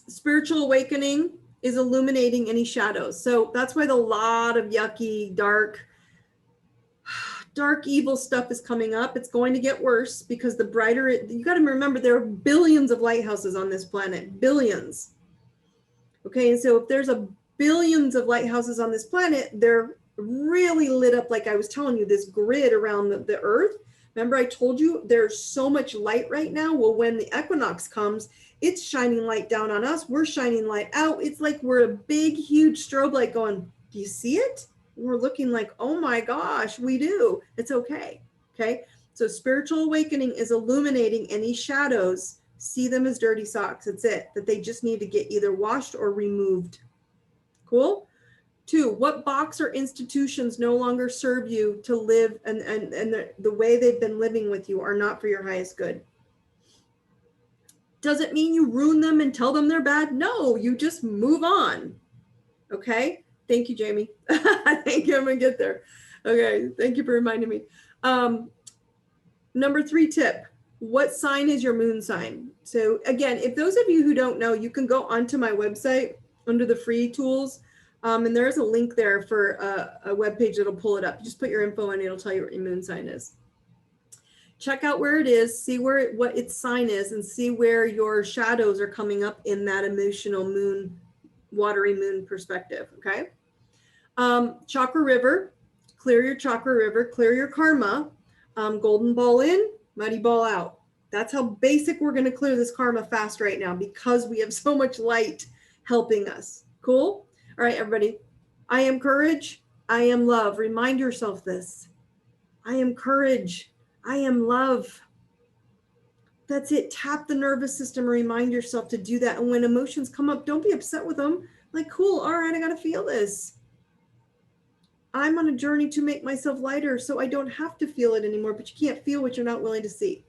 A: Spiritual awakening is illuminating any shadows. So that's why a lot of yucky, dark, evil stuff is coming up. It's going to get worse because the brighter you got to remember, there are billions of lighthouses on this planet, billions. Okay, and so if there's billions of lighthouses on this planet, they're really lit up, like I was telling you, this grid around the earth. Remember I told you there's so much light right now? Well, when the equinox comes, it's shining light down on us. We're shining light out. It's like we're a big, huge strobe light going, do you see it? And we're looking like, oh my gosh, we do. It's okay. Okay. So spiritual awakening is illuminating any shadows. See them as dirty socks. That's it. That they just need to get either washed or removed. Cool? 2, what box or institutions no longer serve you to live and the way they've been living with you are not for your highest good? Does it mean you ruin them and tell them they're bad? No, you just move on. Okay. Thank you, Jamie. Thank you. I'm going to get there. Okay. Thank you for reminding me. Number 3 tip. What sign is your moon sign? So again, if those of you who don't know, you can go onto my website under the free tools. And there's a link there for a webpage that'll pull it up. You just put your info in, it'll tell you what your moon sign is. Check out where it is, see what its sign is, and see where your shadows are coming up in that emotional moon, watery moon perspective, okay? Chakra river, clear your chakra river, clear your karma, golden ball in, muddy ball out. That's how basic we're gonna clear this karma fast right now because we have so much light helping us. Cool? All right, everybody. I am courage. I am love. Remind yourself this. I am courage. I am love. That's it. Tap the nervous system. Remind yourself to do that. And when emotions come up, don't be upset with them. Like, cool. All right, I got to feel this. I'm on a journey to make myself lighter so I don't have to feel it anymore, but you can't feel what you're not willing to see.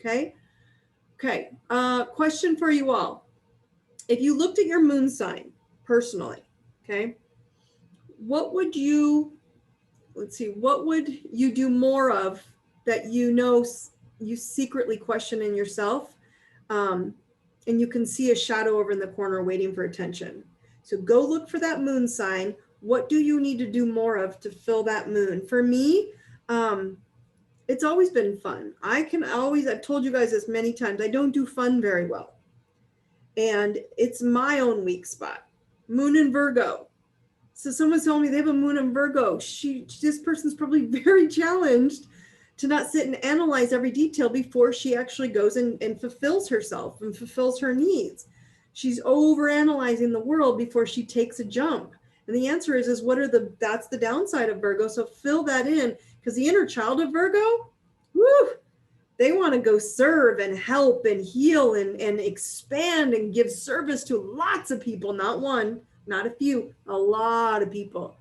A: Okay? Okay. Question for you all. If you looked at your moon sign personally, okay, what would you do more of that you secretly question in yourself, and you can see a shadow over in the corner waiting for attention? So go look for that moon sign. What do you need to do more of to fill that moon? For me, it's always been fun. I've told you guys this many times, I don't do fun very well. And it's my own weak spot. Moon in Virgo. So someone's telling me they have a moon in Virgo. This person's probably very challenged to not sit and analyze every detail before she actually goes and fulfills herself and fulfills her needs. She's overanalyzing the world before she takes a jump. And the answer is that's the downside of Virgo. So fill that in, because the inner child of Virgo, woo, they want to go serve and help and heal and expand and give service to lots of people, not one, not a few, a lot of people.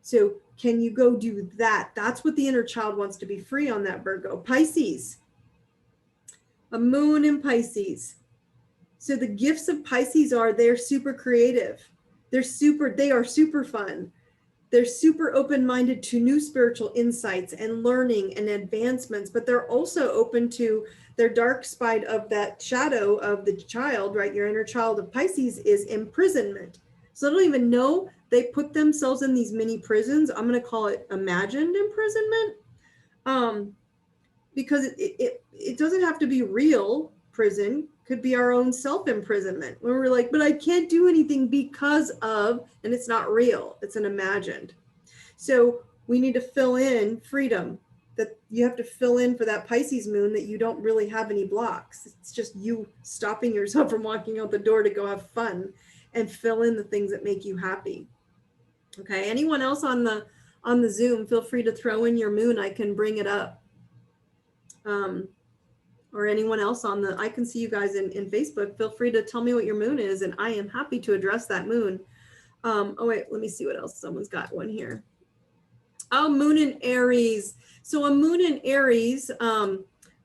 A: So can you go do that? That's what the inner child wants to be free on that Virgo. Pisces, a moon in Pisces. So the gifts of Pisces are they're super creative. They are super fun. They're super open-minded to new spiritual insights and learning and advancements, but they're also open to their dark side of that shadow of the child, right? Your inner child of Pisces is imprisonment. So they don't even know they put themselves in these mini prisons. I'm going to call it imagined imprisonment, because it doesn't have to be real prison. Could be our own self-imprisonment when we're like, but I can't do anything because of, and it's not real, it's an imagined. So we need to fill in freedom, that you have to fill in for that Pisces moon, that you don't really have any blocks. It's just you stopping yourself from walking out the door to go have fun and fill in the things that make you happy. Okay, anyone else on the Zoom, feel free to throw in your moon. I can bring it up. Or anyone else on I can see you guys in Facebook. Feel free to tell me what your moon is, and I am happy to address that moon. Oh wait, let me see what else. Someone's got one here. Oh, moon in Aries. So a moon in Aries,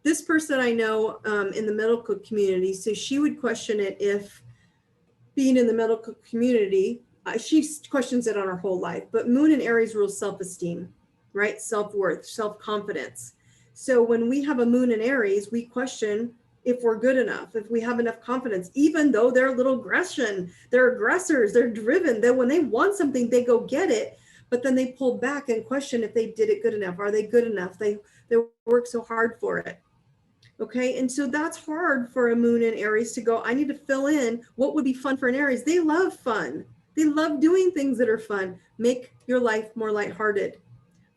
A: this person I know in the medical community, so she would question it if being in the medical community, she questions it on her whole life, but moon in Aries rules self-esteem, right? Self-worth, self-confidence. So when we have a moon in Aries, we question if we're good enough, if we have enough confidence, even though they're a little aggression, they're aggressors, they're driven, that when they want something, they go get it, but then they pull back and question if they did it good enough. Are they good enough? They work so hard for it. Okay, and so that's hard for a moon in Aries to go, I need to fill in what would be fun for an Aries. They love fun. They love doing things that are fun. Make your life more lighthearted.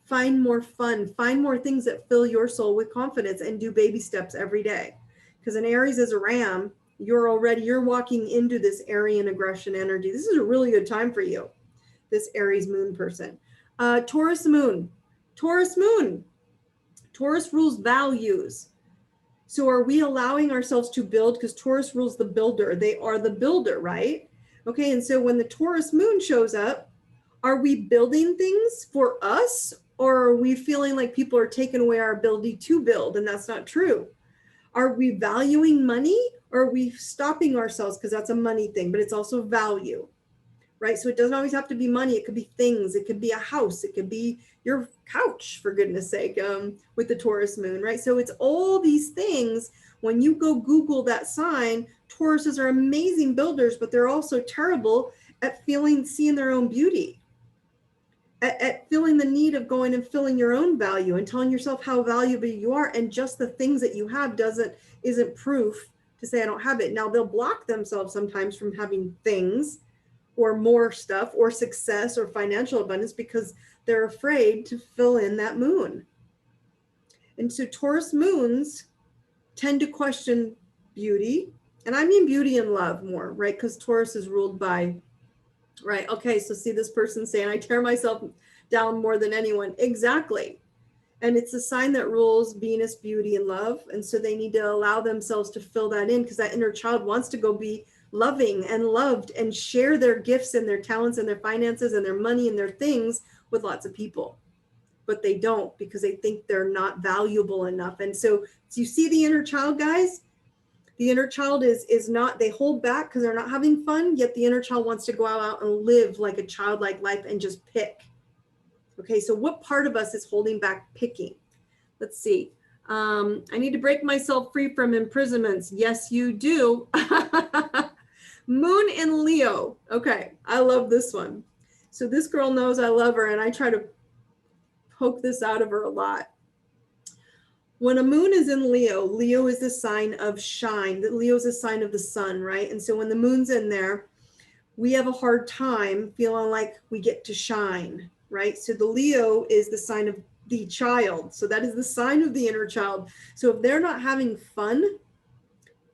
A: Find more fun. Find more things that fill your soul with confidence, and do baby steps every day. Because an Aries is a ram. You're walking into this Aryan aggression energy. This is a really good time for you, this Aries moon person. Taurus moon. Taurus moon. Taurus rules values. So are we allowing ourselves to build? Because Taurus rules the builder. They are the builder, right? Okay, and so when the Taurus moon shows up, are we building things for us, or are we feeling like people are taking away our ability to build? And that's not true. Are we valuing money, or are we stopping ourselves? Because that's a money thing, but it's also value, right? So it doesn't always have to be money. It could be things. It could be a house. It could be your couch, for goodness sake, with the Taurus moon, right? So it's all these things. When you go Google that sign, Tauruses are amazing builders, but they're also terrible at seeing their own beauty, at feeling the need of going and filling your own value and telling yourself how valuable you are. And just the things that you have isn't proof to say I don't have it. Now they'll block themselves sometimes from having things or more stuff or success or financial abundance because they're afraid to fill in that moon. And so Taurus moons tend to question beauty. And I mean beauty and love more, right? Because Taurus is ruled by, right? Okay, so see this person saying, I tear myself down more than anyone. Exactly. And it's a sign that rules Venus, beauty, and love. And so they need to allow themselves to fill that in, because that inner child wants to go be loving and loved and share their gifts and their talents and their finances and their money and their things with lots of people. But they don't, because they think they're not valuable enough. And so you see the inner child, guys? The inner child is not, they hold back because they're not having fun, yet the inner child wants to go out and live like a childlike life and just pick. Okay, so what part of us is holding back picking? Let's see. I need to break myself free from imprisonments. Yes, you do. Moon in Leo. Okay, I love this one. So this girl knows I love her, and I try to poke this out of her a lot. When a moon is in Leo, Leo is the sign of shine. Leo is a sign of the sun, right? And so when the moon's in there, we have a hard time feeling like we get to shine, right? So the Leo is the sign of the child. So that is the sign of the inner child. So if they're not having fun,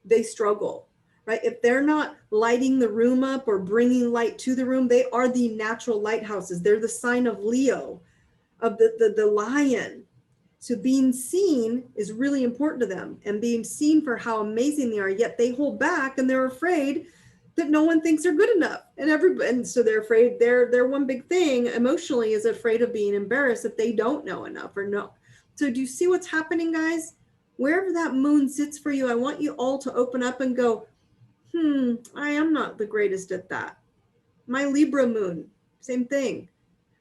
A: they struggle, right? If they're not lighting the room up or bringing light to the room, they are the natural lighthouses. They're the sign of Leo, of the lion. So being seen is really important to them, and being seen for how amazing they are, yet they hold back and they're afraid that no one thinks they're good enough. And so they're afraid, their one big thing emotionally is afraid of being embarrassed if they don't know enough or no. So do you see what's happening, guys? Wherever that moon sits for you, I want you all to open up and go, I am not the greatest at that. My Libra moon, same thing.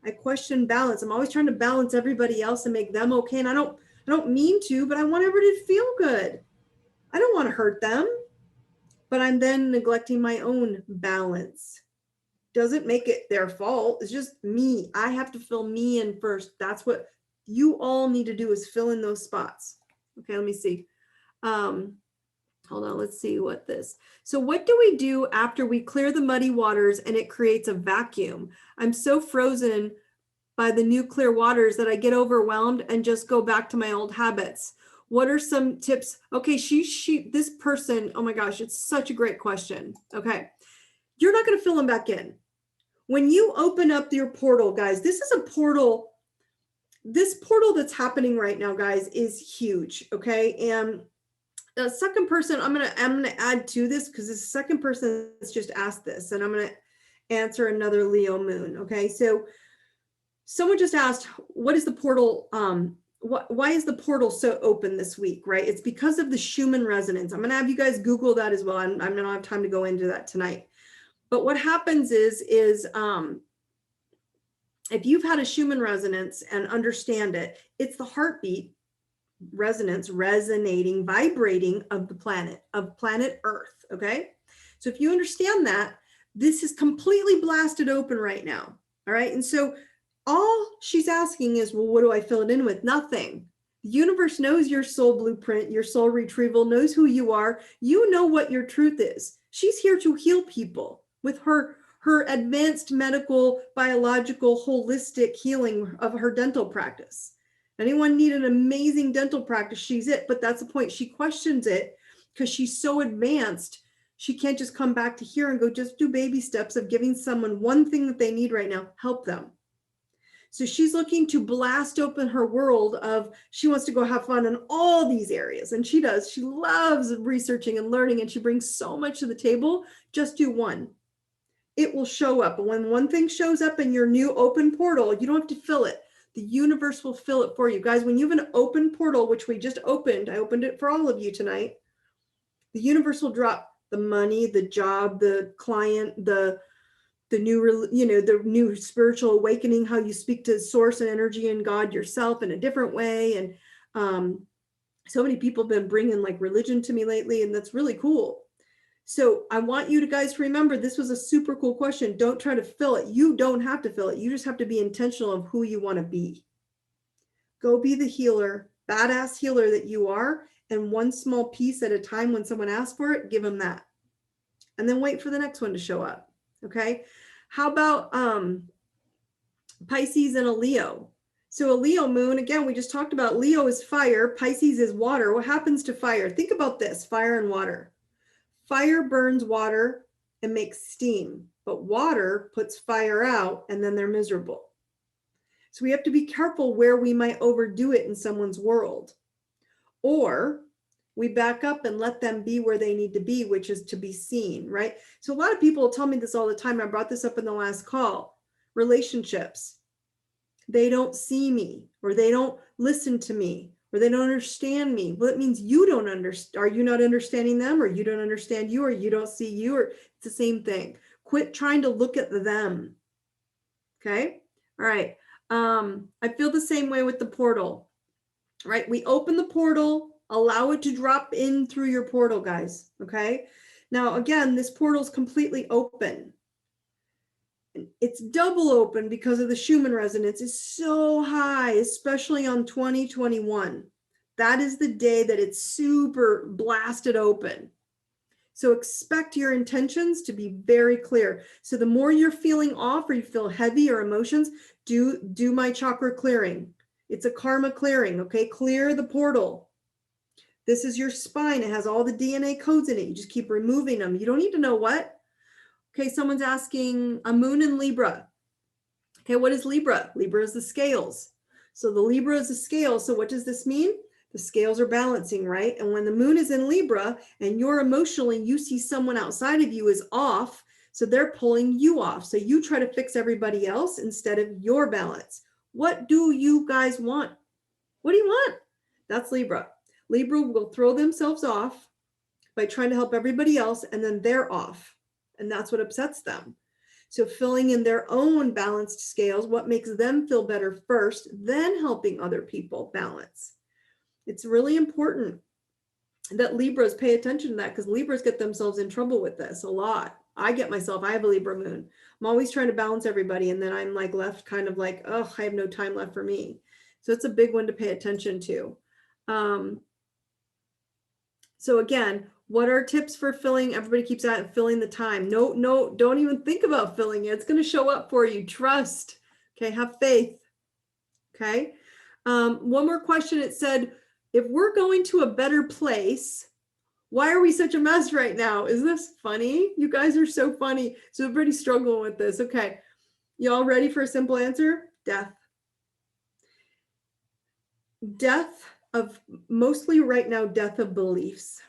A: I question balance. I'm always trying to balance everybody else and make them okay. And I don't mean to, but I want everybody to feel good. I don't want to hurt them, but I'm then neglecting my own balance. Doesn't make it their fault. It's just me. I have to fill me in first. That's what you all need to do, is fill in those spots. Okay, let me see. Hold on, let's see what this. So what do we do after we clear the muddy waters and it creates a vacuum? I'm so frozen by the new clear waters that I get overwhelmed and just go back to my old habits. What are some tips? Okay, this person, oh my gosh, it's such a great question. Okay, you're not going to fill them back in. When you open up your portal, guys, this is a portal. This portal that's happening right now, guys, is huge. Okay, and the second person, I'm gonna add to this, because this second person that's just asked this, and I'm gonna answer another Leo moon. Okay, so someone just asked, what is the portal? Why is the portal so open this week? Right, it's because of the Schumann resonance. I'm gonna have you guys Google that as well. I'm gonna have time to go into that tonight. But what happens is if you've had a Schumann resonance and understand it, it's the heartbeat resonance, resonating, vibrating of the planet Earth. Okay, so if you understand that, this is completely blasted open right now. All right, and so all she's asking is, well, what do I fill it in with? Nothing. The universe knows your soul blueprint, your soul retrieval, knows who you are. You know what your truth is. She's here to heal people with her advanced medical, biological, holistic healing of her dental practice. Anyone need an amazing dental practice, she's it. But that's the point. She questions it because she's so advanced. She can't just come back to here and go, just do baby steps of giving someone one thing that they need right now, help them. So she's looking to blast open her world of, she wants to go have fun in all these areas. And she does. She loves researching and learning, and she brings so much to the table. Just do one. It will show up. And when one thing shows up in your new open portal, you don't have to fill it. The universe will fill it for you. Guys, when you have an open portal, which we just opened, I opened it for all of you tonight, the universe will drop the money, the job, the client, the new, the new spiritual awakening, how you speak to source and energy and God yourself in a different way. And so many people have been bringing like religion to me lately, and that's really cool. So I want you to guys remember, this was a super cool question. Don't try to fill it. You don't have to fill it. You just have to be intentional of who you want to be. Go be the healer, badass healer that you are. And one small piece at a time, when someone asks for it, give them that. And then wait for the next one to show up. Okay. How about Pisces and a Leo? So a Leo moon, again, we just talked about Leo is fire. Pisces is water. What happens to fire? Think about this, fire and water. Fire burns water and makes steam, but water puts fire out and then they're miserable. So we have to be careful where we might overdo it in someone's world. Or we back up and let them be where they need to be, which is to be seen, right? So a lot of people tell me this all the time. I brought this up in the last call. Relationships. They don't see me, or they don't listen to me, or they don't understand me. Well, it means you don't understand. Are you not understanding them, or you don't understand you, or you don't see you, or it's the same thing. Quit trying to look at them. Okay. All right. I feel the same way with the portal, right? We open the portal, allow it to drop in through your portal, guys. Okay. Now, again, this portal is completely open. It's double open because of the Schumann resonance is so high, especially on 2021. That is the day that it's super blasted open. So expect your intentions to be very clear. So the more you're feeling off, or you feel heavy or emotions, do my chakra clearing. It's a karma clearing, okay? Clear the portal. This is your spine. It has all the DNA codes in it. You just keep removing them. You don't need to know what. Okay, someone's asking a moon in Libra. Okay, what is Libra? Libra is the scales. So the Libra is the scale. So what does this mean? The scales are balancing, right? And when the moon is in Libra and you're emotionally, you see someone outside of you is off, so they're pulling you off. So you try to fix everybody else instead of your balance. What do you guys want? What do you want? That's Libra. Libra will throw themselves off by trying to help everybody else, and then they're off. And that's what upsets them. So filling in their own balanced scales, what makes them feel better first, then helping other people balance. It's really important that Libras pay attention to that, because Libras get themselves in trouble with this a lot. I have a Libra moon. I'm always trying to balance everybody, and then I'm like left kind of like, oh, I have no time left for me. So it's a big one to pay attention to. So again, what are tips for filling? Everybody keeps at filling the time. No, don't even think about filling it. It's going to show up for you. Trust. Okay, have faith. Okay. One more question. It said, if we're going to a better place, why are we such a mess right now? Isn't this funny? You guys are so funny. So everybody's struggling with this. Okay. Y'all ready for a simple answer? Death. Death of, mostly right now, death of beliefs.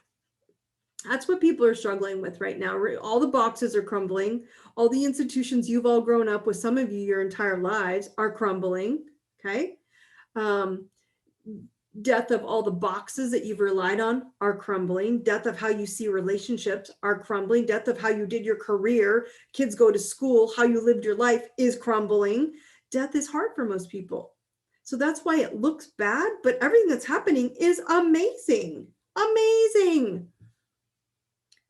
A: That's what people are struggling with right now. All the boxes are crumbling. All the institutions you've all grown up with, some of you your entire lives, are crumbling. Okay. Death of all the boxes that you've relied on are crumbling. Death of how you see relationships are crumbling. Death of how you did your career, kids go to school, how you lived your life is crumbling. Death is hard for most people. So that's why it looks bad, but everything that's happening is amazing. Amazing.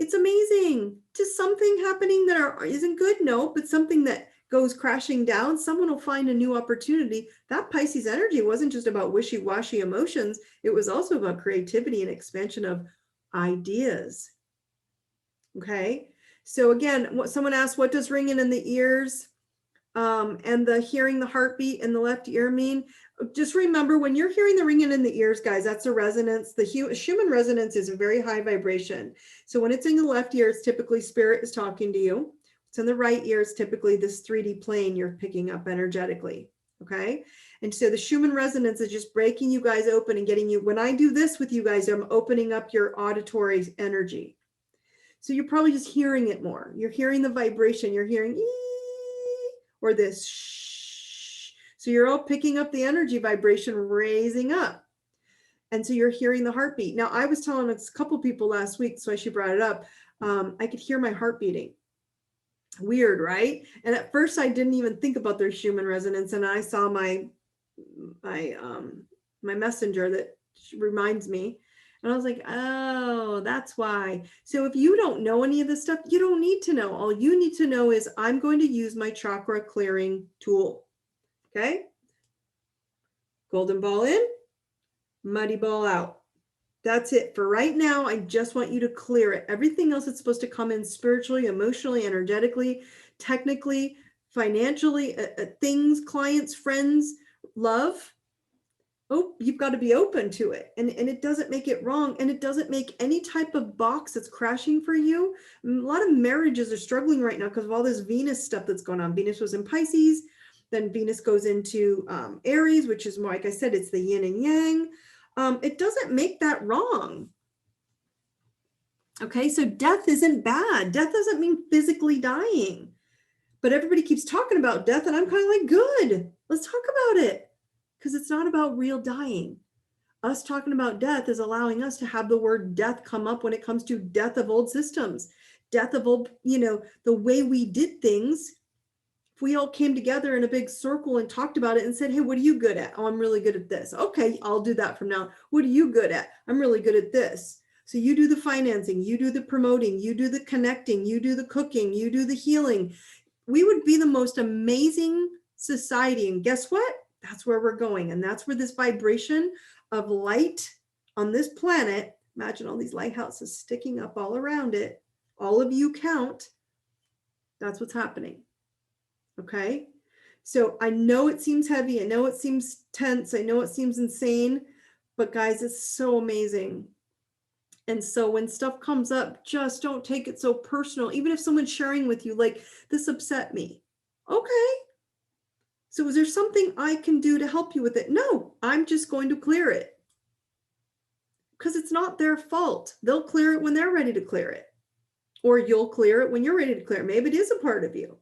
A: It's amazing. Just something happening that isn't good, no, but something that goes crashing down, someone will find a new opportunity. That Pisces energy wasn't just about wishy-washy emotions. It was also about creativity and expansion of ideas. Okay. So again, someone asked, what does ringing in the ears and the hearing the heartbeat in the left ear mean? Just remember, when you're hearing the ringing in the ears, guys, that's a resonance. The Schumann resonance is a very high vibration. So when it's in the left ear, it's typically spirit is talking to you. It's in the right ear, it's typically this 3D plane you're picking up energetically. Okay. And so the Schumann resonance is just breaking you guys open and getting you, when I do this with you guys, I'm opening up your auditory energy. So you're probably just hearing it more. You're hearing the vibration, you're hearing ee, or this shh. So you're all picking up the energy vibration, raising up. And so you're hearing the heartbeat. Now, I was telling a couple people last week, so she brought it up. I could hear my heart beating. Weird, right? And at first I didn't even think about their Schumann resonance. And I saw my messenger that reminds me. And I was like, oh, that's why. So if you don't know any of this stuff, you don't need to know. All you need to know is I'm going to use my chakra clearing tool. Okay. Golden ball in, muddy ball out. That's it for right now. I just want you to clear it. Everything else that's supposed to come in spiritually, emotionally, energetically, technically, financially, things, clients, friends, love. Oh, you've got to be open to it. And it doesn't make it wrong. And it doesn't make any type of box that's crashing for you. A lot of marriages are struggling right now because of all this Venus stuff that's going on. Venus was in Pisces. Then Venus goes into Aries, which is more, like I said, it's the yin and yang. It doesn't make that wrong. Okay, so death isn't bad. Death doesn't mean physically dying. But everybody keeps talking about death, and I'm kind of like, good, let's talk about it. Because it's not about real dying. Us talking about death is allowing us to have the word death come up when it comes to death of old systems, death of old, the way we did things. If we all came together in a big circle and talked about it and said, hey, what are you good at? Oh, I'm really good at this. Okay, I'll do that from now. What are you good at? I'm really good at this. So you do the financing, you do the promoting, you do the connecting, you do the cooking, you do the healing. We would be the most amazing society. And guess what? That's where we're going. And that's where this vibration of light on this planet, imagine all these lighthouses sticking up all around it. All of you count. That's what's happening. Okay, so I know it seems heavy. I know it seems tense. I know it seems insane, but guys, it's so amazing. And so when stuff comes up, just don't take it so personal. Even if someone's sharing with you, like, this upset me. Okay, so is there something I can do to help you with it? No, I'm just going to clear it. because it's not their fault. They'll clear it when they're ready to clear it, or you'll clear it when you're ready to clear it. Maybe it is a part of you,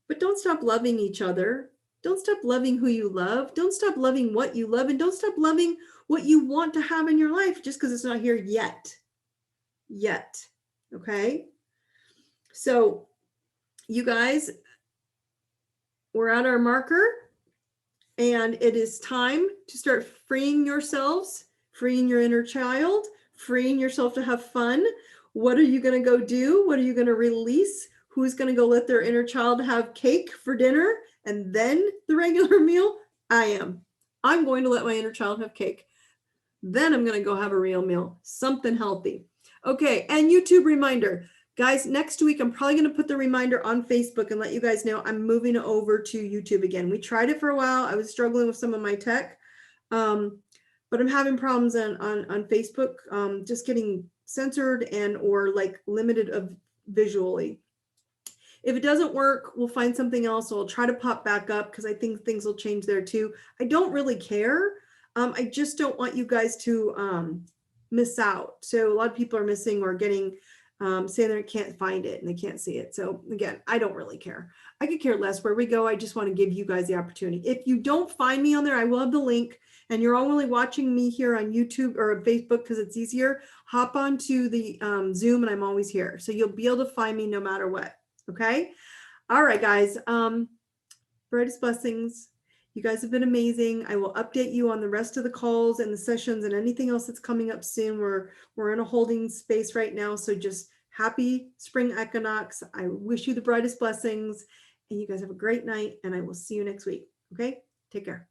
A: but don't stop loving each other. Don't stop loving who you love. Don't stop loving what you love, and don't stop loving what you want to have in your life just because it's not here yet. Okay? So you guys, we're at our marker, and it is time to start freeing yourselves, freeing your inner child, freeing yourself to have fun. What are you going to go do? What are you going to release? Who's going to go let their inner child have cake for dinner and then the regular meal? I am. I'm going to let my inner child have cake. Then I'm going to go have a real meal, something healthy. Okay, and YouTube reminder. Guys, next week, I'm probably going to put the reminder on Facebook and let you guys know I'm moving over to YouTube again. We tried it for a while. I was struggling with some of my tech, but I'm having problems on Facebook, just getting censored and or like limited of visually. If it doesn't work, we'll find something else. So I'll try to pop back up because I think things will change there too. I don't really care. I just don't want you guys to miss out. So a lot of people are missing or getting saying they can't find it and they can't see it. So again, I don't really care. I could care less where we go. I just want to give you guys the opportunity. If you don't find me on there, I will have the link, and you're only watching me here on YouTube or Facebook because it's easier. Hop onto the Zoom and I'm always here. So you'll be able to find me no matter what. Okay. All right, guys. Brightest blessings. You guys have been amazing. I will update you on the rest of the calls and the sessions and anything else that's coming up soon. We're in a holding space right now. So just happy spring equinox. I wish you the brightest blessings, and you guys have a great night, and I will see you next week. Okay. Take care.